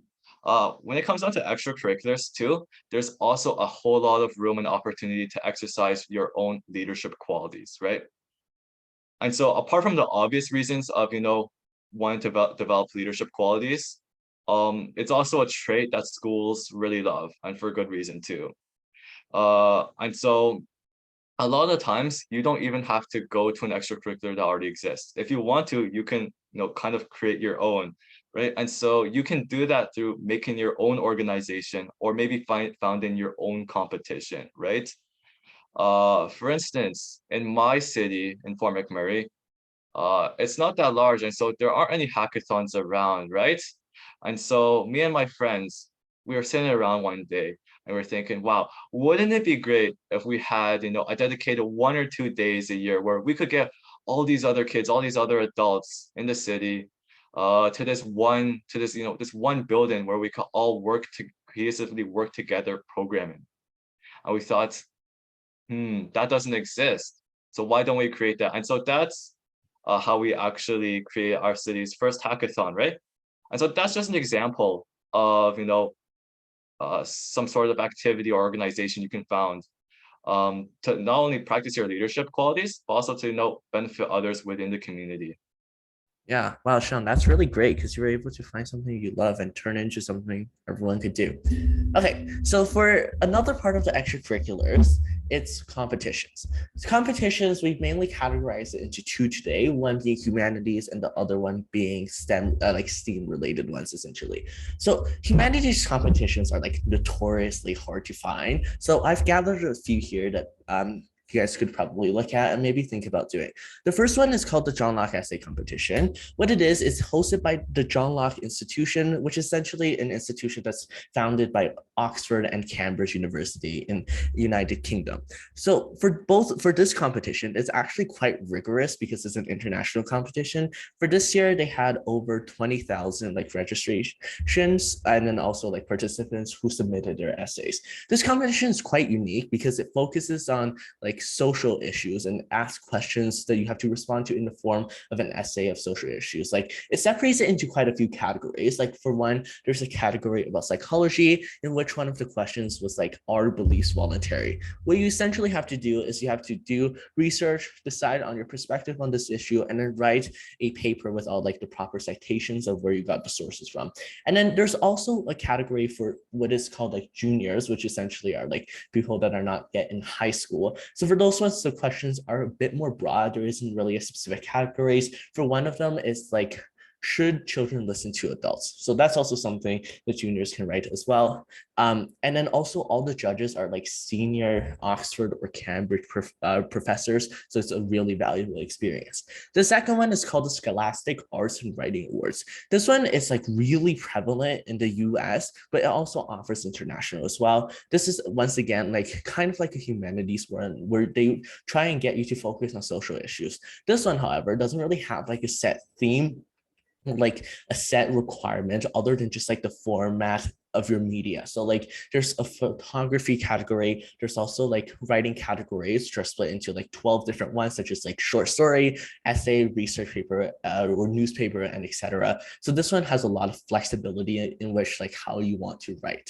when it comes down to extracurriculars too, there's also a whole lot of room and opportunity to exercise your own leadership qualities, right? And so apart from the obvious reasons of, wanting to develop leadership qualities, it's also a trait that schools really love, and for good reason too. And so a lot of the times you don't even have to go to an extracurricular that already exists. If you want to, you can, kind of create your own, right? And so you can do that through making your own organization, or maybe founding your own competition, right? For instance, in my city in Fort McMurray, it's not that large, and so there aren't any hackathons around, right? And so me and my friends, we were sitting around one day and we're thinking, wow, wouldn't it be great if we had, a dedicated 1 or 2 days a year where we could get all these other kids, all these other adults in the city, this one building where we could all cohesively work together programming. And we thought, that doesn't exist. So why don't we create that? And so that's how we actually create our city's first hackathon, right? And so that's just an example of, some sort of activity or organization you can found, to not only practice your leadership qualities, but also to, benefit others within the community. Yeah, wow, Sean, that's really great because you were able to find something you love and turn it into something everyone could do. Okay, so for another part of the extracurriculars, it's competitions. Competitions, we've mainly categorized it into two today, one being humanities and the other one being STEM, like STEAM related ones, essentially. So humanities competitions are like notoriously hard to find. So I've gathered a few here that you guys could probably look at and maybe think about doing. The first one is called the John Locke Essay Competition. What it is hosted by the John Locke Institution, which is essentially an institution that's founded by Oxford and Cambridge University in the United Kingdom. So for this competition, it's actually quite rigorous because it's an international competition. For this year, they had over 20,000 like registrations and then also like participants who submitted their essays. This competition is quite unique because it focuses on like social issues and asks questions that you have to respond to in the form of an essay of social issues. Like it separates it into quite a few categories. Like for one, there's a category about psychology in which one of the questions was like, are beliefs voluntary? What you essentially have to do is you have to do research, decide on your perspective on this issue, and then write a paper with all like the proper citations of where you got the sources from. And then there's also a category for what is called like juniors, which essentially are like people that are not yet in high school. So for those ones, the questions are a bit more broad. There isn't really a specific categories. For one of them, it's like, should children listen to adults? So that's also something that juniors can write as well. And then also all the judges are like senior Oxford or Cambridge professors. So it's a really valuable experience. The second one is called the Scholastic Arts and Writing Awards. This one is like really prevalent in the US, but it also offers international as well. This is once again like kind of like a humanities one where they try and get you to focus on social issues. This one, however, doesn't really have like a set theme, like a set requirement other than just like the format of your media. So like there's a photography category, there's also like writing categories which are split into like 12 different ones, such as like short story, essay, research paper, or newspaper, and etc. So this one has a lot of flexibility in which like how you want to write.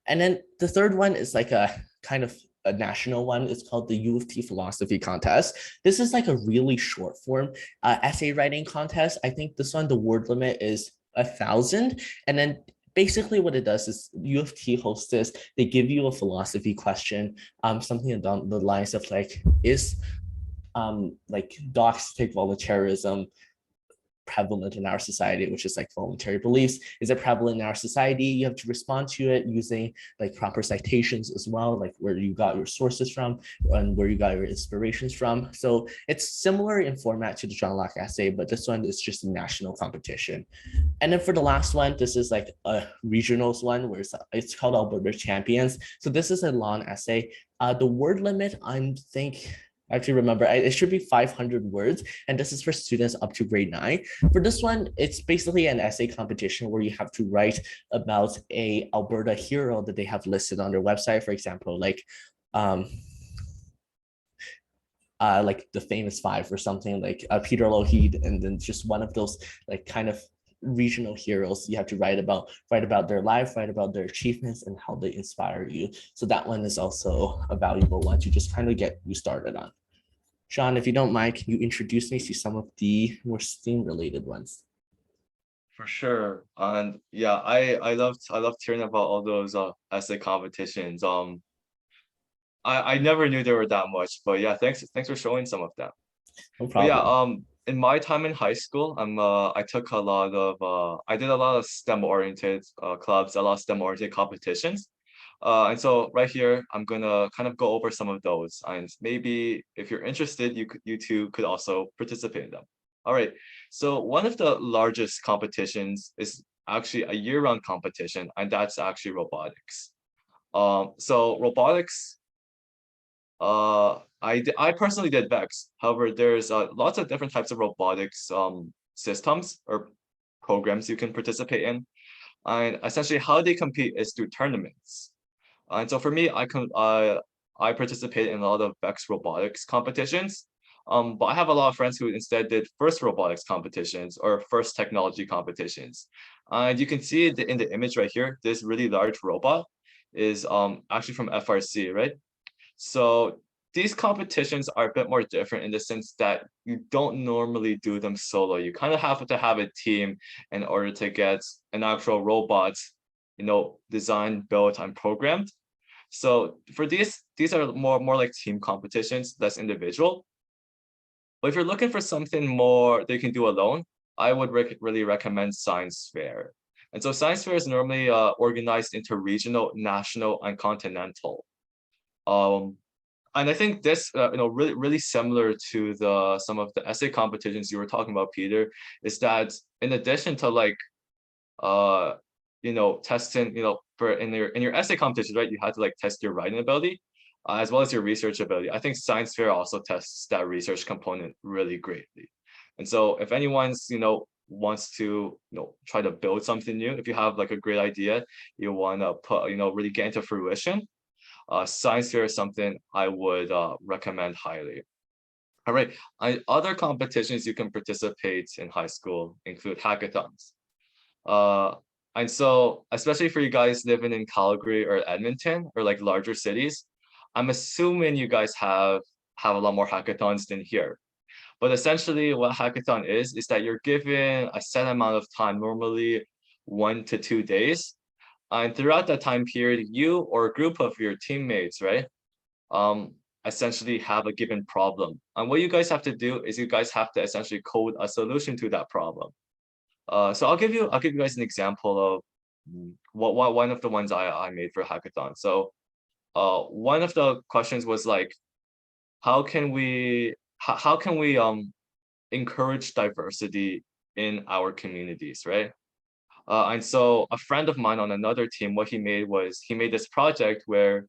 And then the third one is like a kind of a national one. It's called the U of T Philosophy Contest. This is like a really short form essay writing contest. I think this one, the word limit is 1,000. And then basically what it does is U of T hosts this. They give you a philosophy question, something along the lines of like doxastic voluntarism prevalent in our society, which is like voluntary beliefs. Is it prevalent in our society? You have to respond to it using like proper citations as well, like where you got your sources from and where you got your inspirations from. So it's similar in format to the John Locke essay, but this one is just a national competition. And then for the last one, this is like a regionals one where it's called Alberta Champions. So this is a long essay. The word limit, I think I actually remember it should be 500 words, and this is for students up to grade 9. For this one, it's basically an essay competition where you have to write about a Alberta hero that they have listed on their website. For example, um, like the famous five or something like Peter Lougheed, and then just one of those like kind of regional heroes you have to write about their life, write about their achievements and how they inspire you. So that one is also a valuable one to just kind of get you started on. Sean, if you don't mind, can you introduce me to some of the more STEAM related ones? For sure. And yeah, I loved hearing about all those essay competitions. I never knew there were that much, but yeah, thanks for showing some of them. No But yeah, problem. in my time in high school, I did a lot of STEM oriented clubs, a lot of STEM oriented competitions. And so right here, I'm gonna kind of go over some of those, and maybe if you're interested, you two could also participate in them. All right. So one of the largest competitions is actually a year-round competition, and that's actually robotics. So robotics, I personally did Vex. However, there's lots of different types of robotics systems or programs you can participate in, and essentially how they compete is through tournaments. And so for me, I participate in a lot of Vex robotics competitions. But I have a lot of friends who instead did first robotics competitions or first technology competitions. And you can see it in the image right here. This really large robot is actually from FRC, right? So these competitions are a bit more different in the sense that you don't normally do them solo. You kind of have to have a team in order to get an actual robot, designed, built, and programmed. So for these are more like team competitions, less individual. But if you're looking for something more they can do alone, I would really recommend science fair. And so science fair is normally organized into regional, national, and continental. Um, and I think this, really similar to the some of the essay competitions you were talking about, Peter, is that in addition to like uh testing, for in your essay competition, right, you had to like test your writing ability, as well as your research ability. I think science fair also tests that research component really greatly. And so if anyone's wants to try to build something new, if you have like a great idea you want to put really get into fruition, science fair is something I would recommend highly. All right. Other competitions you can participate in high school include hackathons. uh, and so, especially for you guys living in Calgary or Edmonton or like larger cities, I'm assuming you guys have a lot more hackathons than here. But essentially, what hackathon is that you're given a set amount of time, normally 1 to 2 days, and throughout that time period, you or a group of your teammates, right, um, essentially have a given problem. And what you guys have to do is you guys have to essentially code a solution to that problem. So I'll give you guys an example of what one of the ones I made for hackathon. So one of the questions was like, how can we encourage diversity in our communities, right? And so a friend of mine on another team, what he made was he made this project where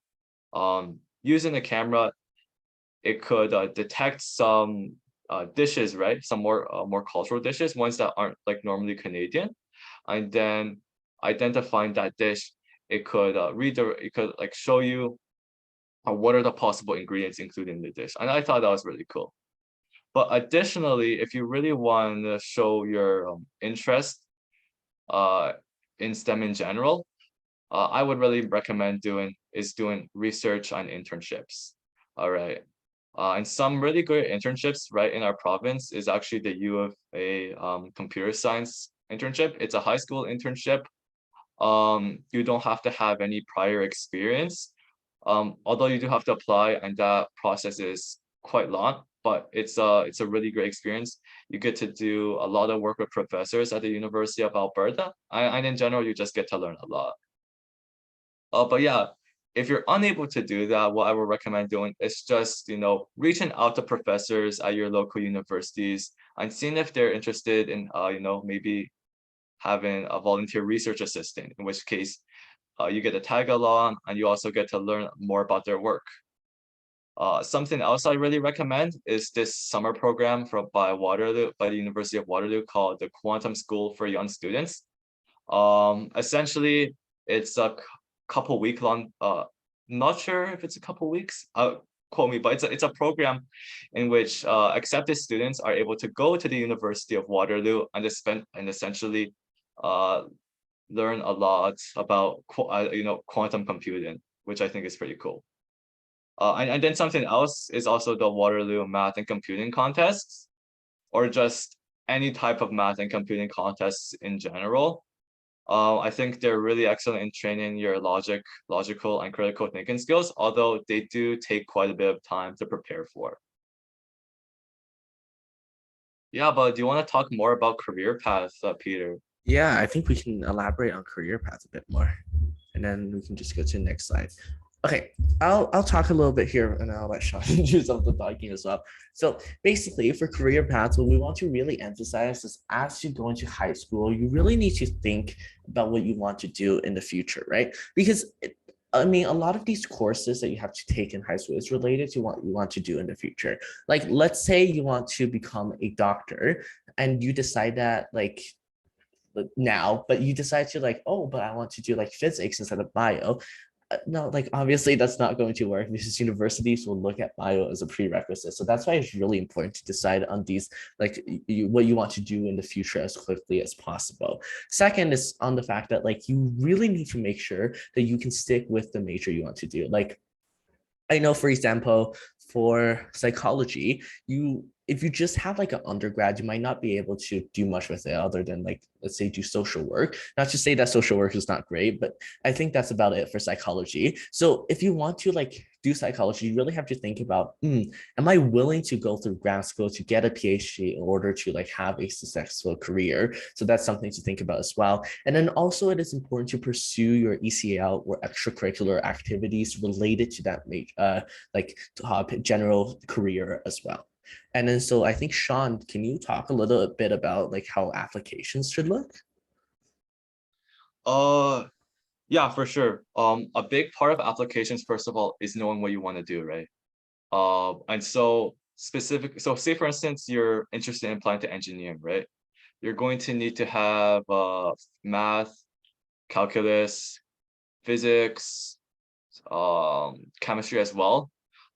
using a camera, it could detect some dishes, right? Some more cultural dishes, ones that aren't like normally Canadian, and then identifying that dish, it could like show you what are the possible ingredients included in the dish, and I thought that was really cool. But additionally, if you really want to show your interest uh, in STEM in general, I would really recommend doing research and internships. All right. And some really good internships right in our province is actually the U of A computer science internship. It's a high school internship. You don't have to have any prior experience. Although you do have to apply, and that process is quite long, but it's a really great experience. You get to do a lot of work with professors at the University of Alberta, and in general, you just get to learn a lot. But yeah, if you're unable to do that, what I would recommend doing is just, reaching out to professors at your local universities and seeing if they're interested in, maybe having a volunteer research assistant, in which case you get to tag along and you also get to learn more about their work. Something else I really recommend is this summer program by the University of Waterloo called the Quantum School for Young Students. Essentially, it's a couple week long. Not sure if it's a couple weeks. Quote me, but it's a program in which accepted students are able to go to the University of Waterloo and essentially uh learn a lot about quantum computing, which I think is pretty cool. And then something else is also the Waterloo Math and Computing Contests, or just any type of math and computing contests in general. I think they're really excellent in training your logical and critical thinking skills, although they do take quite a bit of time to prepare for. Yeah, but do you want to talk more about career paths, Peter? Yeah, I think we can elaborate on career paths a bit more, and then we can just go to the next slide. Okay, I'll talk a little bit here, and I'll let Sean do some of the talking as well. So basically, for career paths, what we want to really emphasize is as you go into high school, you really need to think about what you want to do in the future, right? Because I mean, a lot of these courses that you have to take in high school is related to what you want to do in the future. Like, let's say you want to become a doctor, and you decide that now, but you decide to like, oh, but I want to do like physics instead of bio. No, like obviously that's not going to work because universities will look at bio as a prerequisite. So that's why it's really important to decide on these, like what you want to do in the future as quickly as possible. Second is on the fact that like you really need to make sure that you can stick with the major you want to do. Like I know, for example, for psychology, you if you just have like an undergrad, you might not be able to do much with it other than like, let's say, do social work. Not to say that social work is not great, but I think that's about it for psychology. So if you want to like do psychology, you really have to think about, am I willing to go through grad school to get a PhD in order to like have a successful career? So that's something to think about as well. And then also it is important to pursue your ECL or extracurricular activities related to that like general career as well. And then so I think Sean, can you talk a little bit about like how applications should look? Uh, yeah, for sure. A big part of applications, first of all, is knowing what you want to do, right? And so so say for instance, you're interested in applying to engineering, right? You're going to need to have math, calculus, physics, chemistry as well.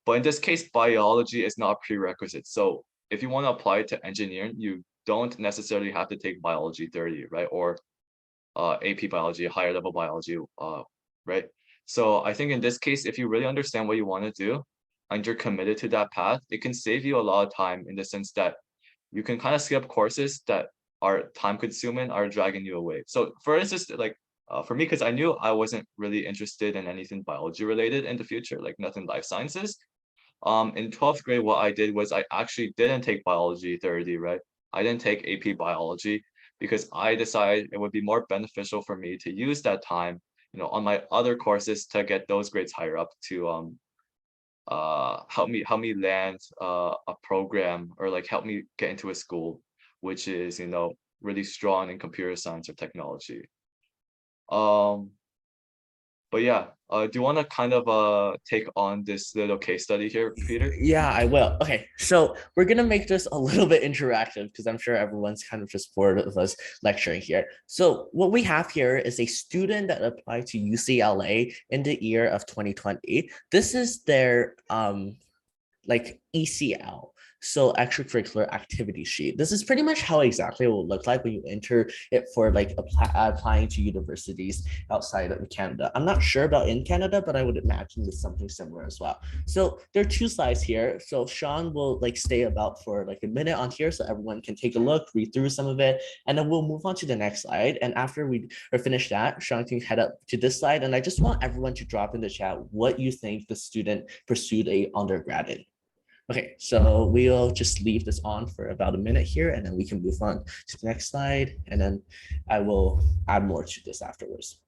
But in this case, biology is not a prerequisite. So if you want to apply to engineering, you don't necessarily have to take biology 30, right? Or AP biology, higher level biology, right? So I think in this case, if you really understand what you want to do and you're committed to that path, it can save you a lot of time in the sense that you can kind of skip courses that are time consuming, are dragging you away. So for instance, like for me, because I knew I wasn't really interested in anything biology related in the future, like nothing life sciences. In 12th grade, what I did was I actually didn't take biology 30, right? I didn't take AP biology because I decided it would be more beneficial for me to use that time, on my other courses to get those grades higher up to help me land a program or like help me get into a school which is really strong in computer science or technology. Um, but yeah, do you want to kind of take on this little case study here, Peter? Yeah, I will. Okay, so we're gonna make this a little bit interactive because I'm sure everyone's kind of just bored of us lecturing here. So what we have here is a student that applied to UCLA in the year of 2020. This is their like ECL, so extracurricular activity sheet. This is pretty much how exactly it will look like when you enter it for like applying to universities outside of Canada. I'm not sure about in Canada, but I would imagine it's something similar as well. So there are two slides here. So Sean will like stay about for like a minute on here so everyone can take a look, read through some of it, and then we'll move on to the next slide. And after we are finished that, Sean can head up to this slide. And I just want everyone to drop in the chat what you think the student pursued a undergrad in. Okay, so we'll just leave this on for about a minute here, and then we can move on to the next slide, and then I will add more to this afterwards.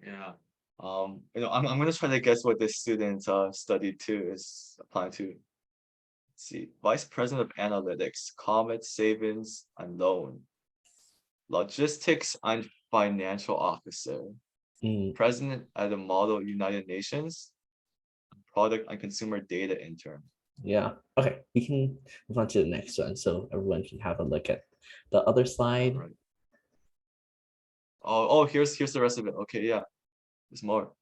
Yeah. I'm gonna try to guess what this student studied too is applying to. Let's see, Vice President of Analytics, Comet Savings and Loan, Logistics and Financial Officer, Mm, President at the Model United Nations, product and consumer data intern. Yeah. Okay. We can move on to the next one so everyone can have a look at the other All slide. right. Oh, here's the rest of it. Okay, yeah. There's more.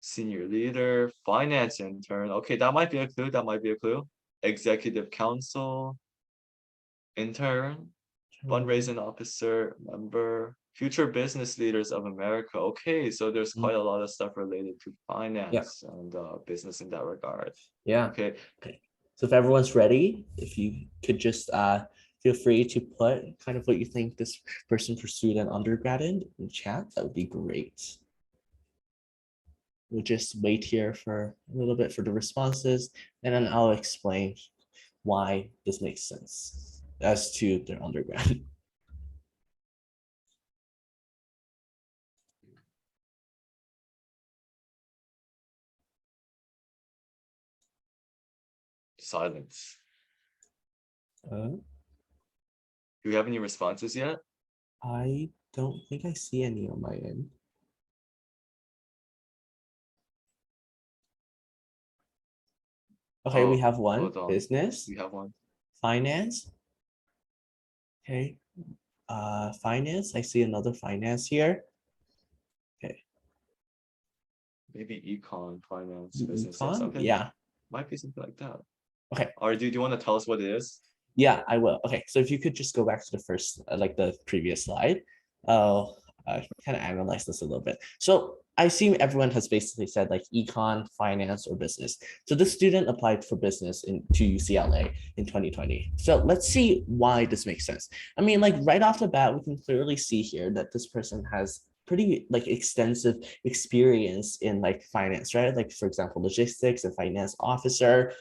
Senior leader, finance intern. Okay, that might be a clue. That might be a clue. Executive council, intern, fundraising officer, member, future business leaders of America. Okay, so there's quite a lot of stuff related to Yeah. finance and business in that regard. Yeah. Okay, Okay. So if everyone's ready, if you could just feel free to put kind of what you think this person pursued an undergrad in chat, that would be great. We'll just wait here for a little bit for the responses, and then I'll explain why this makes sense as to their undergrad. silence. Uh, Do you have any responses yet? I don't think I see any on my end. Okay, we Oh, have one, hold on. business, We have one. finance. Okay, finance, I see another finance here. Okay, Maybe econ, finance, the business. Yeah, econ, something yeah. might be something like that. Okay, Or do you want to tell us what it is? yeah, I will. Okay, so if you could just go back to the first, like the previous slide, I'll kind of analyze this a little bit. So I assume everyone has basically said like econ, finance, or business. So this student applied for business to UCLA in 2020. So let's see why this makes sense. I mean, like right off the bat, we can clearly see here that this person has pretty like extensive experience in like finance, right? Like for example, logistics and finance officer,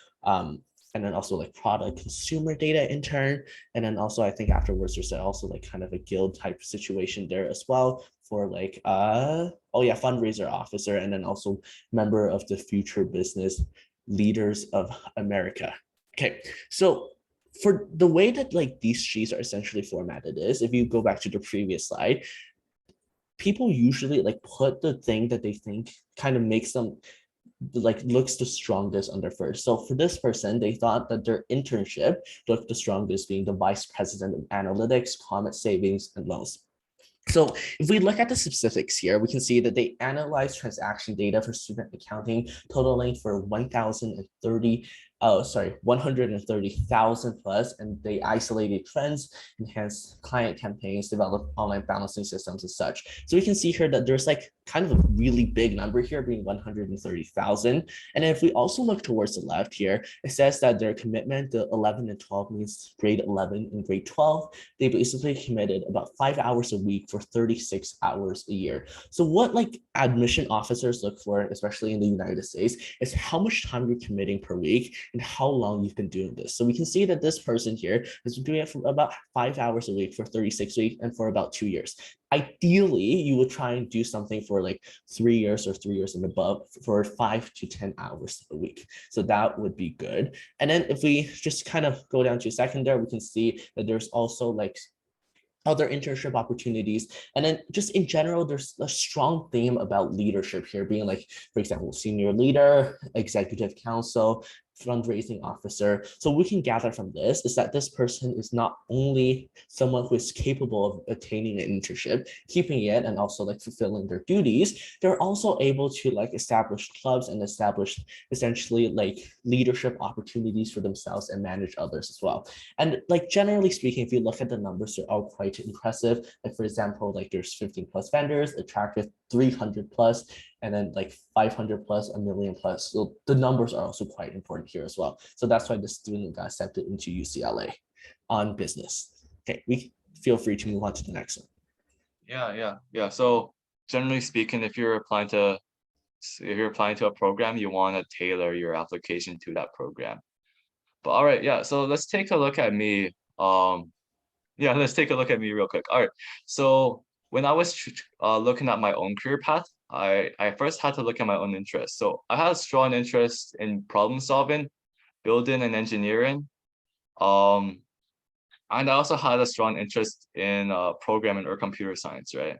and then also like product consumer data intern. And then also I think afterwards there's also like kind of a guild type situation there as well for like oh yeah, fundraiser officer, and then also member of the future business leaders of America. Okay, so for the way that like these sheets are essentially formatted is, if you go back to the previous slide, people usually like put the thing that they think kind of makes them like looks the strongest under first. So for this person, they thought that their internship looked the strongest, being the vice president of analytics, Comet savings, and loans. So if we look at the specifics here, we can see that they analyzed transaction data for student accounting totaling for 130,000 plus, and they isolated trends, enhanced client campaigns, developed online balancing systems and such. So we can see here that there's like kind of a really big number here being 130,000. And if we also look towards the left here, it says that their commitment to 11 and 12 means grade 11 and grade 12. They basically committed about 5 hours a week for 36 hours a year. So what like admission officers look for, especially in the United States, is how much time you're committing per week and how long you've been doing this. So we can see that this person here has been doing it for about 5 hours a week for 36 weeks and for about 2 years. Ideally, you would try and do something for like 3 years or 3 years and above for 5 to 10 hours a week. So that would be good. And then if we just kind of go down to secondary, we can see that there's also like other internship opportunities. And then just in general, there's a strong theme about leadership here, being like, for example, senior leader, executive council, fundraising officer. So we can gather from this is that this person is not only someone who is capable of attaining an internship, keeping it, and also like fulfilling their duties, they're also able to like establish clubs and establish essentially like leadership opportunities for themselves and manage others as well. And like generally speaking, if you look at the numbers, they're all quite impressive. Like for example, like there's 15 plus vendors, attractive 300 plus, and then like 500 plus, a million plus. So the numbers are also quite important here as well. So that's why the student got accepted into UCLA on business. Okay, we feel free to move on to the next one. Yeah. So generally speaking, if you're applying to a program, you want to tailor your application to that program. But all right, yeah. So let's take a look at me. Yeah, let's take a look at me real quick. All right. So when I was looking at my own career path, I first had to look at my own interests. So I had a strong interest in problem solving, building and engineering. Um, and I also had a strong interest in programming or computer science, right?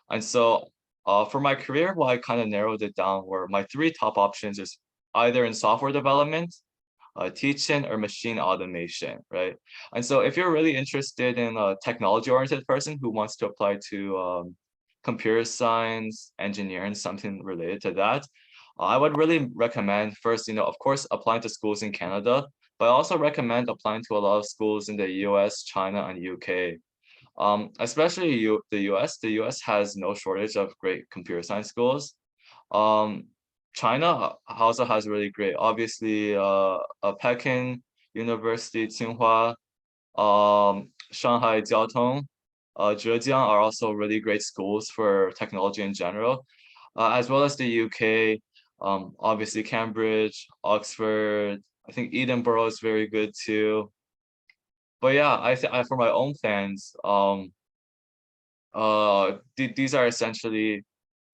And so for my career, what I kind of narrowed it down were my three top options is either in software development, teaching, or machine automation, right? And so if you're really interested in a technology-oriented person who wants to apply to computer science, engineering, something related to that, I would really recommend first, of course, applying to schools in Canada, but I also recommend applying to a lot of schools in the US, China, and UK. Especially the US. The US has no shortage of great computer science schools. Um, China also has really great, obviously, Peking University, Tsinghua, Shanghai Jiaotong, Zhejiang are also really great schools for technology in general, as well as the UK, obviously Cambridge, Oxford, I think Edinburgh is very good too. But yeah, for my own plans, these are essentially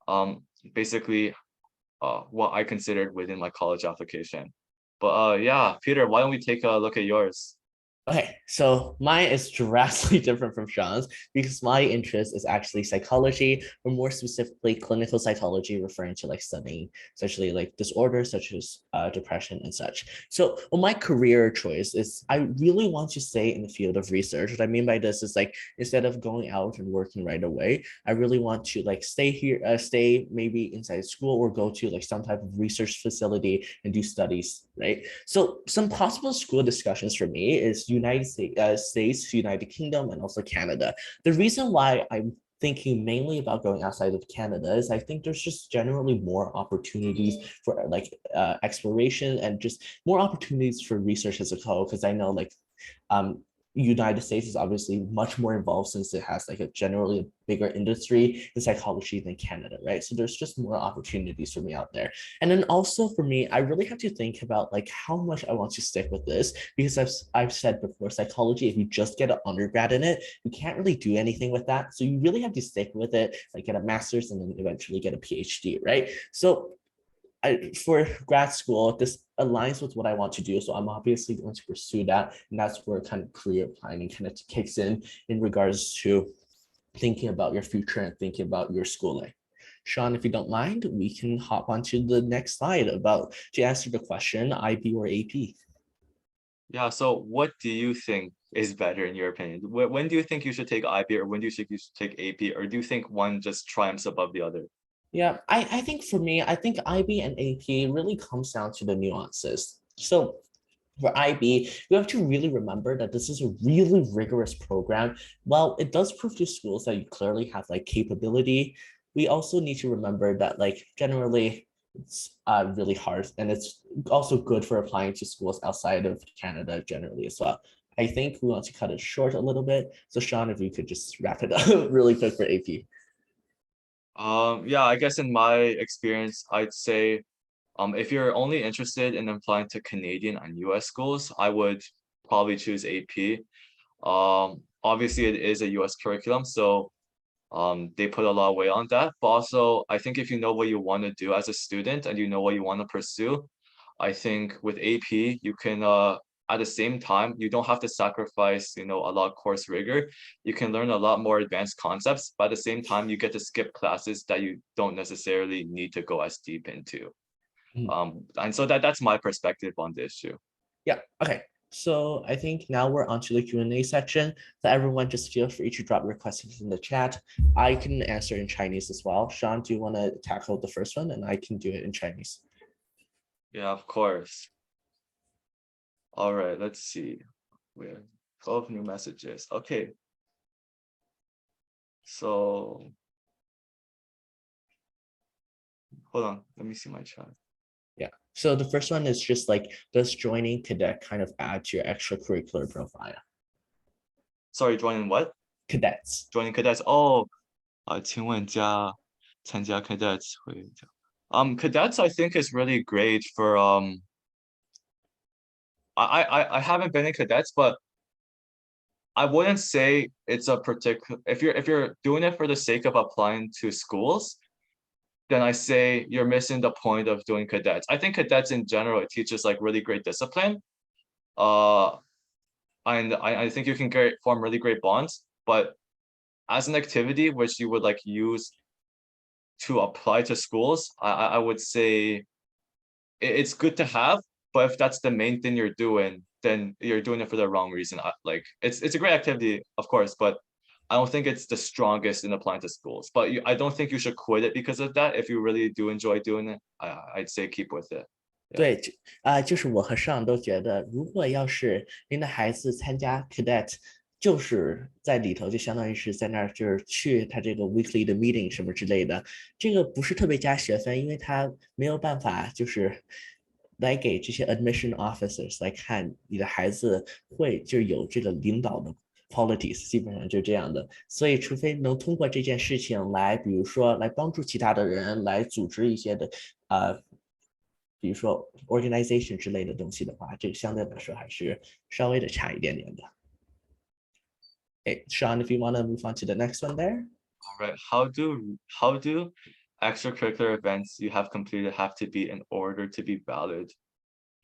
um basically what I considered within my college application. But yeah, Peter, why don't we take a look at yours? Okay, so mine is drastically different from Sean's because my interest is actually psychology, or more specifically, clinical psychology, referring to like studying essentially like disorders such as depression and such. So, well, my career choice is I really want to stay in the field of research. What I mean by this is like instead of going out and working right away, I really want to like stay here, stay maybe inside school or go to like some type of research facility and do studies, right? So, some possible school discussions for me is States, United Kingdom, and also Canada. The reason why I'm thinking mainly about going outside of Canada is I think there's just generally more opportunities for like exploration and just more opportunities for research as a whole. Because I know like um, United States is obviously much more involved since it has like a generally bigger industry in psychology than Canada, right? So there's just more opportunities for me out there. And then also for me, I really have to think about like how much I want to stick with this because I've said before, psychology, if you just get an undergrad in it, you can't really do anything with that. So you really have to stick with it, like get a master's and then eventually get a PhD, right? So for grad school, this aligns with what I want to do. So I'm obviously going to pursue that. And that's where kind of career planning kind of kicks in regards to thinking about your future and thinking about your schooling. Sean, if you don't mind, we can hop onto the next slide about to answer the question, IB or AP. Yeah, so what do you think is better in your opinion? When do you think you should take IB, or when do you think you should take AP, or do you think one just triumphs above the other? Yeah, I think for me, I think IB and AP really comes down to the nuances. So for IB, you have to really remember that this is a really rigorous program. While it does prove to schools that you clearly have like capability, we also need to remember that like generally it's really hard and it's also good for applying to schools outside of Canada generally as well. I think we want to cut it short a little bit. So Sean, if you could just wrap it up really quick for AP. Yeah, I guess in my experience, I'd say if you're only interested in applying to Canadian and US schools, I would probably choose AP. Obviously it is a US curriculum, so they put a lot of weight on that. But also, I think if you know what you want to do as a student and you know what you want to pursue, I think with AP, you can at the same time, you don't have to sacrifice, a lot of course rigor. You can learn a lot more advanced concepts, but at the same time, you get to skip classes that you don't necessarily need to go as deep into. Mhm. And so that's my perspective on the issue. Yeah. Okay. So I think now we're onto the Q&A section. So everyone just feel free to drop your questions in the chat. I can answer in Chinese as well. Sean, do you want to tackle the first one? And I can do it in Chinese. Yeah, of course. All right, let's see. We have 12 new messages. Okay, so hold on, let me see my chat. Yeah. So the first one is just like, does joining cadet kind of add to your extracurricular profile? Sorry, joining what? Cadets. Joining cadets. Oh, 请问加参加 cadets 会 cadets I think is really great for I haven't been in cadets, but I wouldn't say it's a particular if you're doing it for the sake of applying to schools, then I say you're missing the point of doing cadets. I think cadets in general, it teaches like really great discipline. Uh, and I think you can form really great bonds. But as an activity which you would like use to apply to schools, I would say it's good to have, but if that's the main thing you're doing, then you're doing it for the wrong reason. Like it's a great activity, of course, but I don't think it's the strongest in applying to schools. But I don't think you should quit it because of that. If you really do enjoy doing it, I'd say keep with it. Yeah. 对，就是我和尚都觉得，如果要是您的孩子参加 cadet，就是在里头就相当于是在那儿就是去他这个 weekly 的 meeting 什么之类的，这个不是特别加学分，因为他没有办法就是来给这些 admission officers 来看你的孩子会就有这个领导的 qualities，基本上就这样的。所以，除非能通过这件事情来，比如说来帮助其他的人，来组织一些的比如说 organization 之类的东西的话，这个相对来说还是稍微的差一点点的。Okay, Sean, if you want to move on to the next one there. All right. How do extracurricular events you have completed have to be in order to be valid?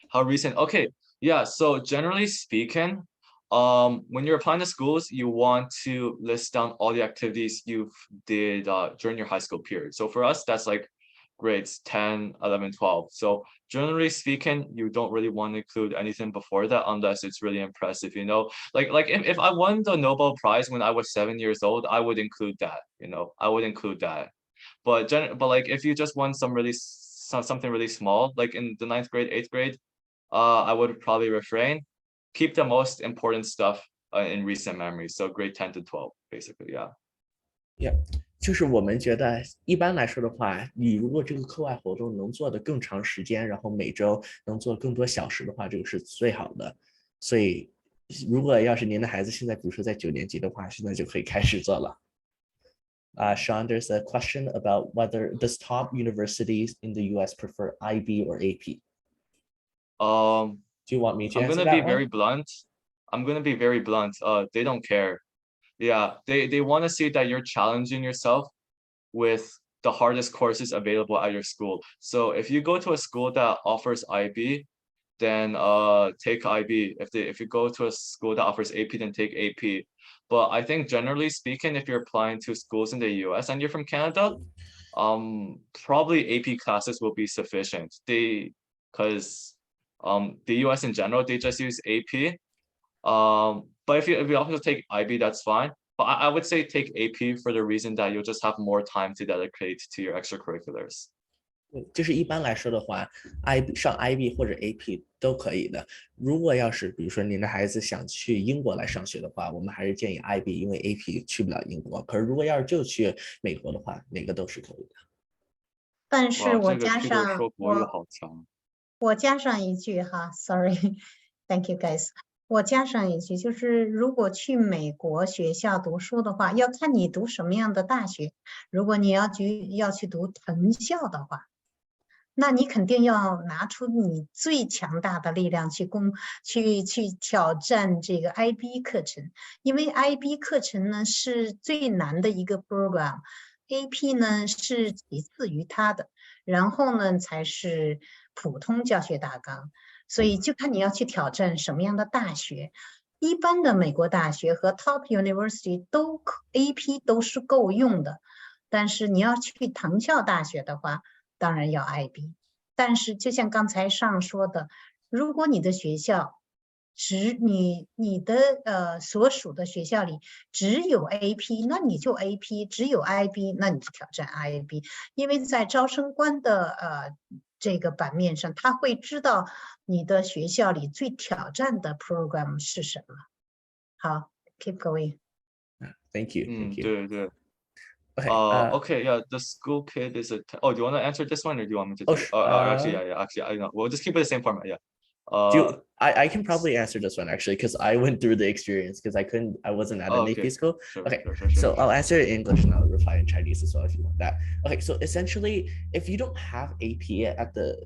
How recent? Okay, yeah. So generally speaking, when you're applying to schools, you want to list down all the activities you've did during your high school period. So for us, that's like grades 10, 11, 12. So generally speaking, you don't really want to include anything before that unless it's really impressive, you know? Like if I won the Nobel Prize when I was 7 years old, I would include that, you know, I would include that. But like if you just won something really small, like in the ninth grade, eighth grade, I would probably refrain. Keep the most important stuff in recent memory. So grade 10 to 12, basically, yeah. Yeah，就是我们觉得一般来说的话，你如果这个课外活动能做的更长时间，然后每周能做更多小时的话，这个是最好的。所以，如果要是您的孩子现在比如说在9年级的话，现在就可以开始做了。Sean, there's a question about whether does top universities in the US prefer IB or AP? Do you want me to I'm answer gonna be that very one? blunt. I'm gonna be very blunt. They don't care. Yeah, they want to see that you're challenging yourself with the hardest courses available at your school. So if you go to a school that offers IB, then take IB. If you go to a school that offers AP, then take AP. But I think generally speaking, if you're applying to schools in the US and you're from Canada, probably AP classes will be sufficient. Because the US in general, they just use AP. But if you also take IB, that's fine. But I would say take AP for the reason that you'll just have more time to dedicate to your extracurriculars. 就是一般来说的话，IB 上 IB 或者 AP 都可以的。如果要是比如说您的孩子想去英国来上学的话，我们还是建议 IB，因为 AP 去不了英国。可是如果要是就去美国的话，哪个都是可以的。但是哇，我这个 加 Peter 上说国语好强。我加上一句哈，sorry，thank you guys。我加上一句，就是如果去美国学校读书的话，要看你读什么样的大学。如果你要去读藤校的话，那你肯定要拿出你最强大的力量去挑战这个 IB 课程，因为 IB 课程呢是最难的一个 program，AP 呢是其次于它的，然后呢才是普通教学大纲。所以就看你要去挑战什么样的大学。一般的美国大学和 top university AP 都是够用的，但是你要去藤校大学的话，当然要 IB。但是就像刚才上说的，如果你的学校你的所属的学校里只有 AP， 那你就 AP； 只有 IB， 那你就挑战 IB。因为在招生官的这个版面上，他会知道你的学校里最挑战的 program 是什么。好 ，keep going。Thank you. Thank you. 对对。Okay. Okay, yeah, the school kid is oh, do you want to answer this one or do you want me to Oh, take it? Actually, yeah, actually, I know. We'll just keep it the same format, yeah. I can probably answer this one actually because I went through the experience because I wasn't at an okay. AP school. Sure, Okay, sure, so I'll answer it in English and I'll reply in Chinese as well if you want that. Okay, so essentially, if you don't have AP at the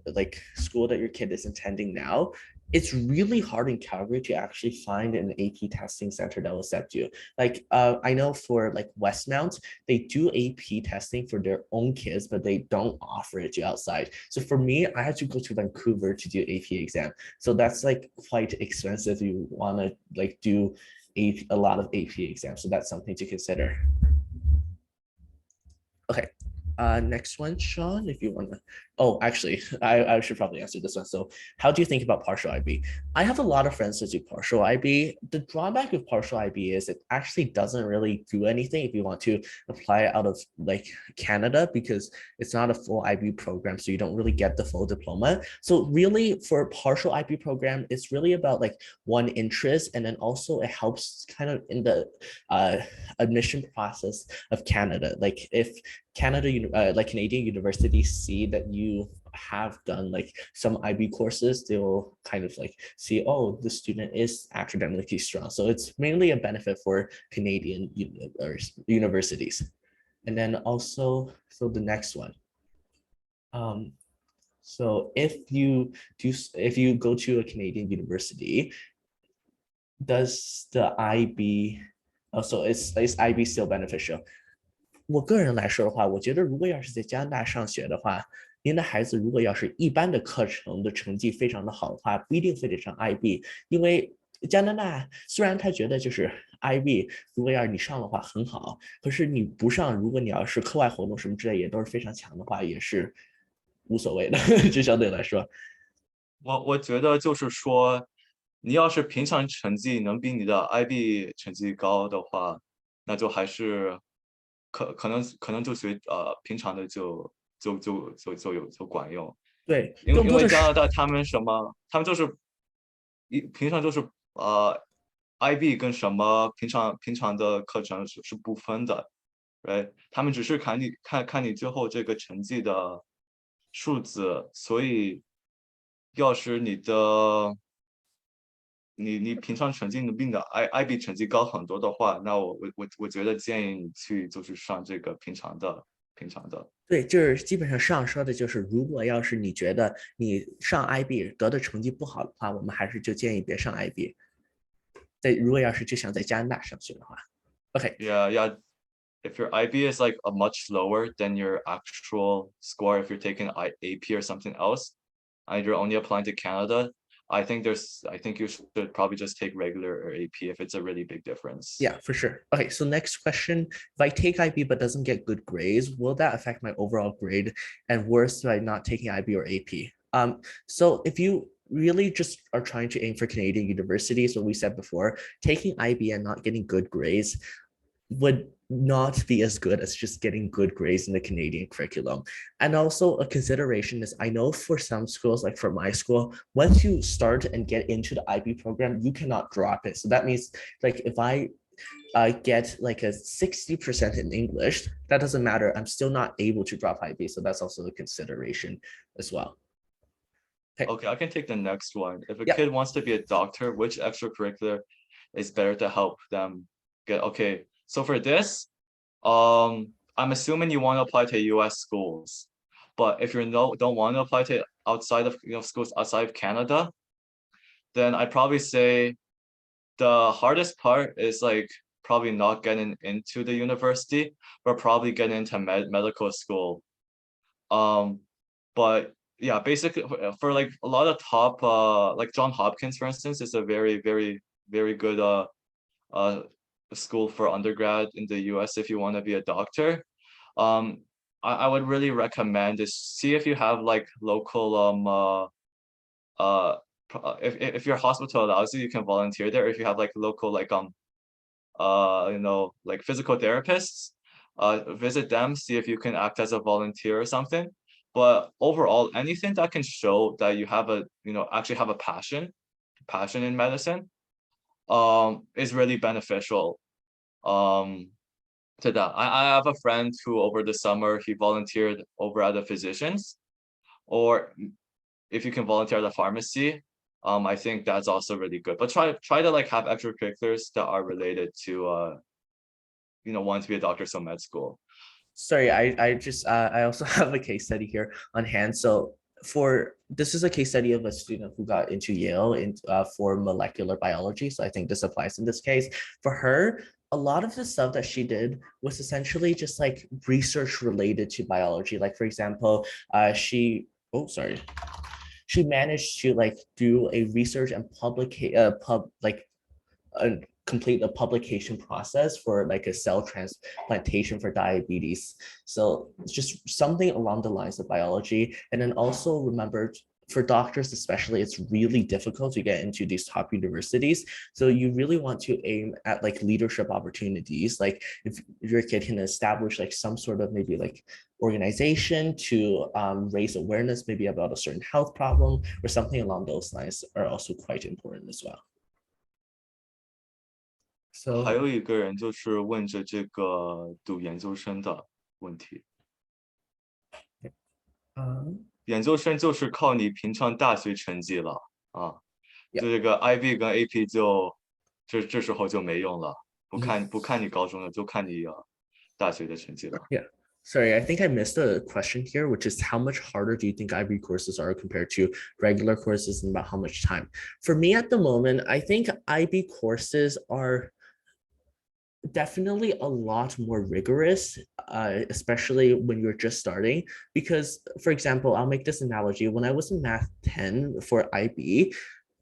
school that your kid is attending now, it's really hard in Calgary to actually find an AP testing center that will accept you. I know for Westmount, they do AP testing for their own kids, but they don't offer it to outside. So for me, I had to go to Vancouver to do AP exam. So that's quite expensive if you want to do a lot of AP exams. So that's something to consider. Okay. Next one, Sean, if you want to Oh, actually, I should probably answer this one. So, how do you think about partial IB? I have a lot of friends that do partial IB. The drawback of partial IB is it actually doesn't really do anything if you want to apply it out of like Canada because it's not a full IB program, so you don't really get the full diploma. So, really, for a partial IB program, it's really about like one interest, and then also it helps kind of in the admission process of Canada. Like if Canada, like Canadian universities see that you have done like some IB courses, they'll kind of like see, oh, the student is academically strong. So it's mainly a benefit for Canadian universities. And then also, so the next one. So if you go to a Canadian university, does the IB, so is IB still beneficial? 我个人来说的话，我觉得如果要是在加拿大上学的话，您的孩子如果要是一般的课程的成绩非常的好的话，不一定非得上 IB，因为加拿大虽然他觉得就是 IB，如果要是你上的话很好，可是你不上，如果你要是课外活动什么之类也都是非常强的话，也是无所谓的，就相对来说。我觉得就是说，你要是平常成绩能比你的 IB 成绩高的话，那就还是可能就平常的就管用，对，因为因为更多的是加拿大他们什么，他们就是平常就是IB 跟什么平常的课程是不分的，right？他们只是看你最后这个成绩的数字，所以要是你平常成绩能比你的 IB 成绩高很多的话，那我觉得建议你去就是上这个平常的。对，就是基本上上说的就是，如果要是你觉得你上 IB 得的成绩不好的话，我们还是就建议别上 IB。如果要是就想在加拿大上学的话，OK， Yeah. If your IB is like a much lower than your actual score, if you're taking AP or something else, and you're only applying to Canada, I think you should probably just take regular or AP if it's a really big difference. Yeah, for sure. Okay, so next question. If I take IB but doesn't get good grades, will that affect my overall grade? And worse, by not taking IB or AP? So if you really just are trying to aim for Canadian universities, what we said before, taking IB and not getting good grades would not be as good as just getting good grades in the Canadian curriculum. And also a consideration is I know for some schools, like for my school, once you start and get into the IB program, you cannot drop it. So that means like if I get like a 60% in English, that doesn't matter. I'm still not able to drop IB. So that's also a consideration as well. Okay, I can take the next one. If a Yeah. kid wants to be a doctor, which extracurricular is better to help them get? Okay, so for this, I'm assuming you want to apply to US schools, but if you don't want to apply to outside of schools outside of Canada, then I'd probably say the hardest part is like probably not getting into the university, but probably getting into medical school. But yeah, basically for like a lot of top like John Hopkins, for instance, is a very good uh school for undergrad in the US if you want to be a doctor. Um, I would really recommend is see if you have like local if your hospital allows you, you can volunteer there. If you have like local like like physical therapists, visit them, see if you can act as a volunteer or something. But overall, anything that can show that you have actually have a passion in medicine, is really beneficial to that. I have a friend who over the summer he volunteered over at a physician's, or if you can volunteer at a pharmacy, I think that's also really good. But try to like have extracurriculars that are related to wanting to be a doctor, so med school. Sorry, I also have a case study here on hand. So this is a case study of a student who got into Yale for molecular biology. So I think this applies in this case. For her, a lot of the stuff that she did was essentially just like research related to biology. Like for example, she managed to like do a research and complete a publication process for like a cell transplantation for diabetes. So it's just something along the lines of biology. And then also remember, for doctors especially, it's really difficult to get into these top universities. So you really want to aim at like leadership opportunities. Like if your kid can establish like some sort of maybe like organization to raise awareness maybe about a certain health problem or something along those lines are also quite important as well. 还 So 有一个人就是问着这个读研究生的问题，研究生就是靠你平常大学成绩了啊，就 Yeah. 这个 IB 跟 AP 就这时候就没用了，不看你高中的，就看你大学的成绩了。Yeah. Sorry, I think I missed a question here, which is how much harder do you think IB courses are compared to regular courses and about how much time? For me at the moment, I think IB courses are definitely a lot more rigorous, especially when you're just starting. Because, for example, I'll make this analogy. When I was in Math 10 for IB,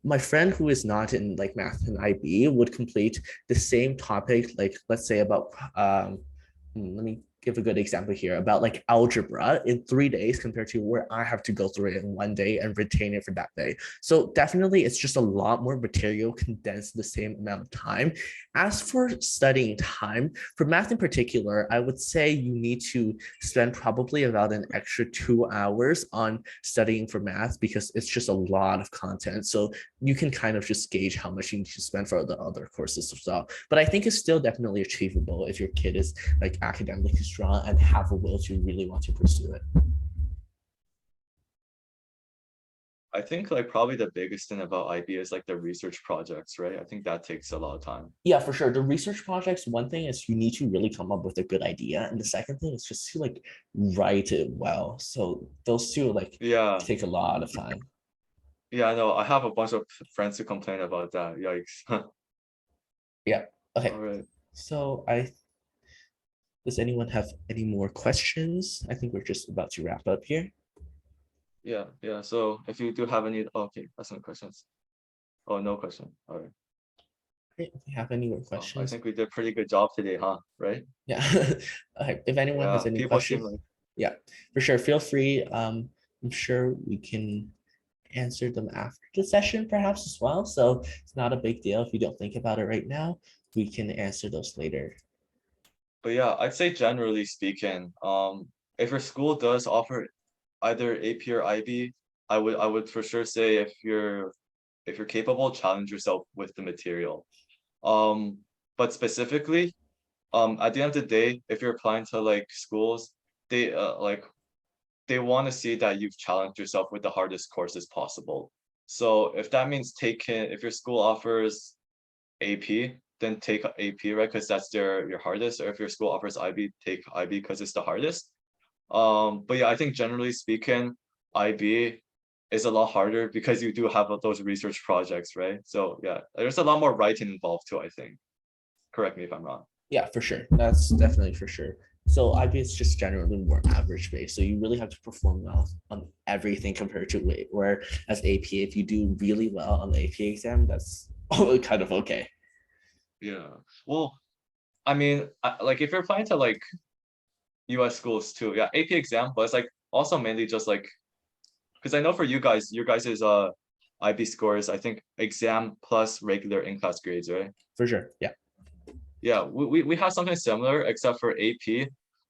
my friend who is not in like Math and IB would complete the same topic, like let's say about, let me give a good example here, about like algebra in 3 days compared to where I have to go through it in 1 day and retain it for that day. So definitely it's just a lot more material condensed in the same amount of time. As for studying time, for math in particular, I would say you need to spend probably about an extra 2 hours on studying for math because it's just a lot of content. So you can kind of just gauge how much you need to spend for the other courses as well. But I think it's still definitely achievable if your kid is like academically strong and have a will to really want to pursue it. I think like probably the biggest thing about IB is like the research projects, right? I think that takes a lot of time. Yeah, for sure. The research projects, one thing is you need to really come up with a good idea. And the second thing is just to like write it well. So those two like take a lot of time. Yeah, I know. I have a bunch of friends who complain about that. Yikes. Yeah. Okay. All right. So does anyone have any more questions? I think we're just about to wrap up here. Yeah. So if you do have any, okay, that's some questions. Oh, no question. All right. Great. If you have any more questions. I think we did a pretty good job today, huh? Right? Yeah. Okay. If anyone has any questions, like... yeah, for sure. Feel free. I'm sure we can answer them after the session perhaps as well. So it's not a big deal if you don't think about it right now. We can answer those later. But yeah, I'd say generally speaking, if your school does offer either AP or IB, I would for sure say if you're capable, challenge yourself with the material. But specifically, at the end of the day, if you're applying to like schools, they they want to see that you've challenged yourself with the hardest courses possible. So if that means if your school offers AP, then take AP, right? Because that's your hardest. Or if your school offers IB, take IB because it's the hardest. But yeah, I think generally speaking, IB is a lot harder because you do have those research projects, right? So yeah, there's a lot more writing involved too, I think. Correct me if I'm wrong. Yeah, for sure. That's definitely for sure. So IB is just generally more average based. So you really have to perform well on everything compared to weight. Where as AP, if you do really well on the AP exam, that's kind of okay. Yeah. Well, I mean, like if you're applying to like US schools too, yeah, AP exam, but it's like also mainly just like because I know for you guys, your guys' IB scores, I think exam plus regular in-class grades, right? For sure. Yeah. Yeah, we have something similar except for AP.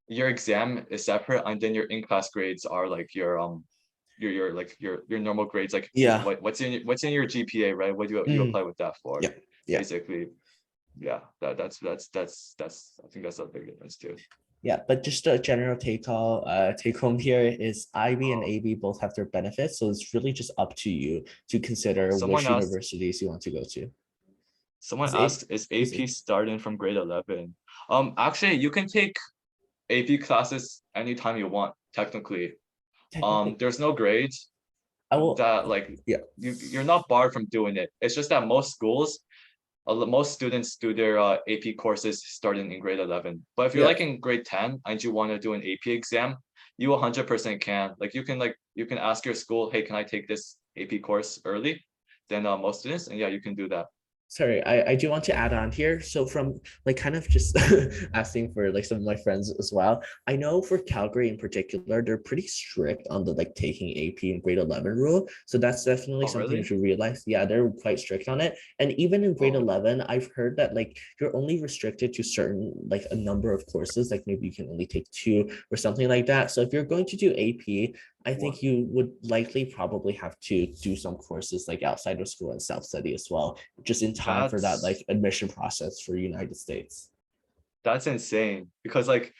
Your exam is separate, and then your in-class grades are like your like your normal grades. Like yeah, what's in your GPA, right? What do you apply with that for? Yeah. Basically, yeah. That's I think that's a big difference too. Yeah, but just a general take home here is IB and AB both have their benefits, so it's really just up to you to consider which universities you want to go to. Someone asked, is AP starting from grade 11? Actually, you can take AP classes anytime you want, technically. There's no grades that like you're not barred from doing it. It's just that most schools, most students do their AP courses starting in grade 11. But if you're like in grade 10 and you want to do an AP exam, you 100% can. Like you can ask your school, hey, can I take this AP course early? Then most students, and yeah, you can do that. Sorry, I do want to add on here. So from like kind of just asking for like some of my friends as well. I know for Calgary in particular, they're pretty strict on the like taking AP in grade 11 rule. So that's definitely Oh, something you really? should realize. Yeah, they're quite strict on it. And even in grade Oh, 11, I've heard that like you're only restricted to certain like a number of courses, like maybe you can only take two or something like that. So if you're going to do AP, I what? think you would likely probably have to do some courses like outside of school and self-study as well, just in time for that like That's admission process for United States. that's insane because like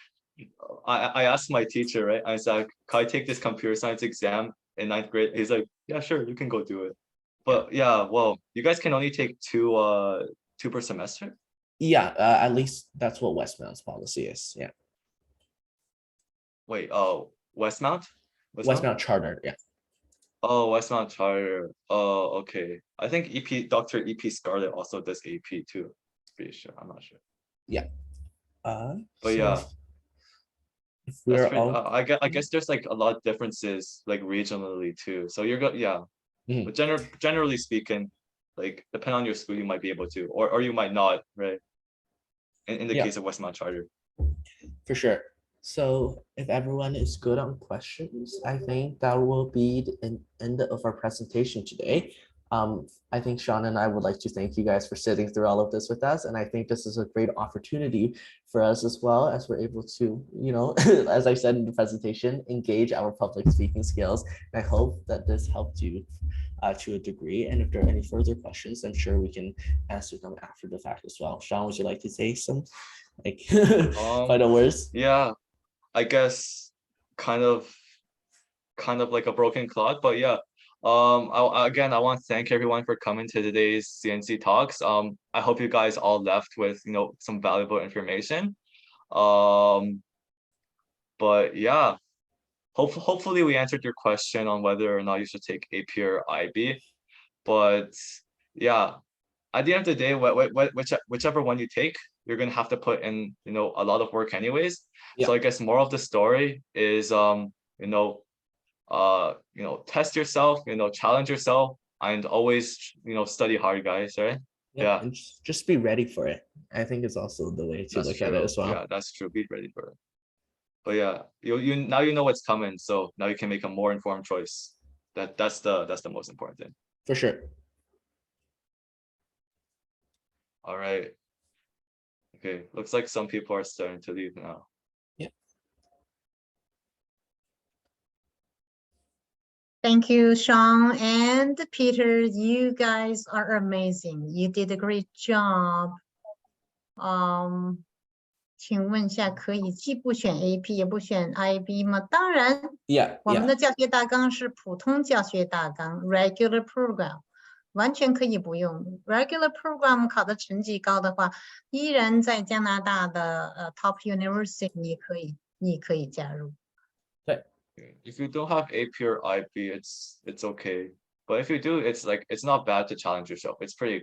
I asked my teacher, right? I was like, can I take this computer science exam in ninth grade? He's like, yeah, sure, you can go do it. Yeah. But yeah, well, you guys can only take two per semester? Yeah, at least that's what Westmount's policy is. Yeah. Wait, oh, Westmount? Westmount? Westmount Charter. Yeah. Oh, Westmount Charter. Oh, okay. I think Dr. EP Scarlett also does AP too. Pretty sure. I'm not sure. Yeah. But So yeah, if that's we're pretty all I guess there's like a lot of differences like regionally too. So yeah. Mhm. But generally speaking, like depending on your school, you might be able to, or you might not, right? In the Yeah, case of Westmount Charter. for sure. So if everyone is good on questions, I think that will be the end of our presentation today. I think Sean and I would like to thank you guys for sitting through all of this with us. And I think this is a great opportunity for us as well, as we're able to, as I said in the presentation, engage our public speaking skills. And I hope that this helped you to a degree. And if there are any further questions, I'm sure we can answer them after the fact as well. Sean, would you like to say some like Um, final words? yeah, I guess kind of kind of like a broken clock, but yeah. Again, I want to thank everyone for coming to today's CNC talks. I hope you guys all left with some valuable information. Um, but yeah, hopefully we answered your question on whether or not you should take AP or IB. But yeah, at the end of the day, whichever one you take, you're gonna have to put in a lot of work anyways. Yeah. So I guess more of the story is you know test yourself, challenge yourself, and always study hard, guys, right? Yeah, Yeah, and just be ready for it. I think it's also the way to that's look at it true. as Yeah, well. that's true. Be ready for it. But yeah, you now you know what's coming, so now you can make a more informed choice. That's the most important thing. For sure. All right. Okay, looks like some people are starting to leave now. Yeah. Thank you, Sean and Peter. You guys are amazing. You did a great job. 请问一下，可以既不选 AP 也不选 IB 吗？当然， Yeah. 我们的教学大纲是普通教学大纲 regular program， 完全可以不用 regular program 考的成绩高的话，依然在加拿大的top university 你可以加入。If you don't have AP or IB, it's okay. But if you do, it's not bad to challenge yourself. It's pretty good.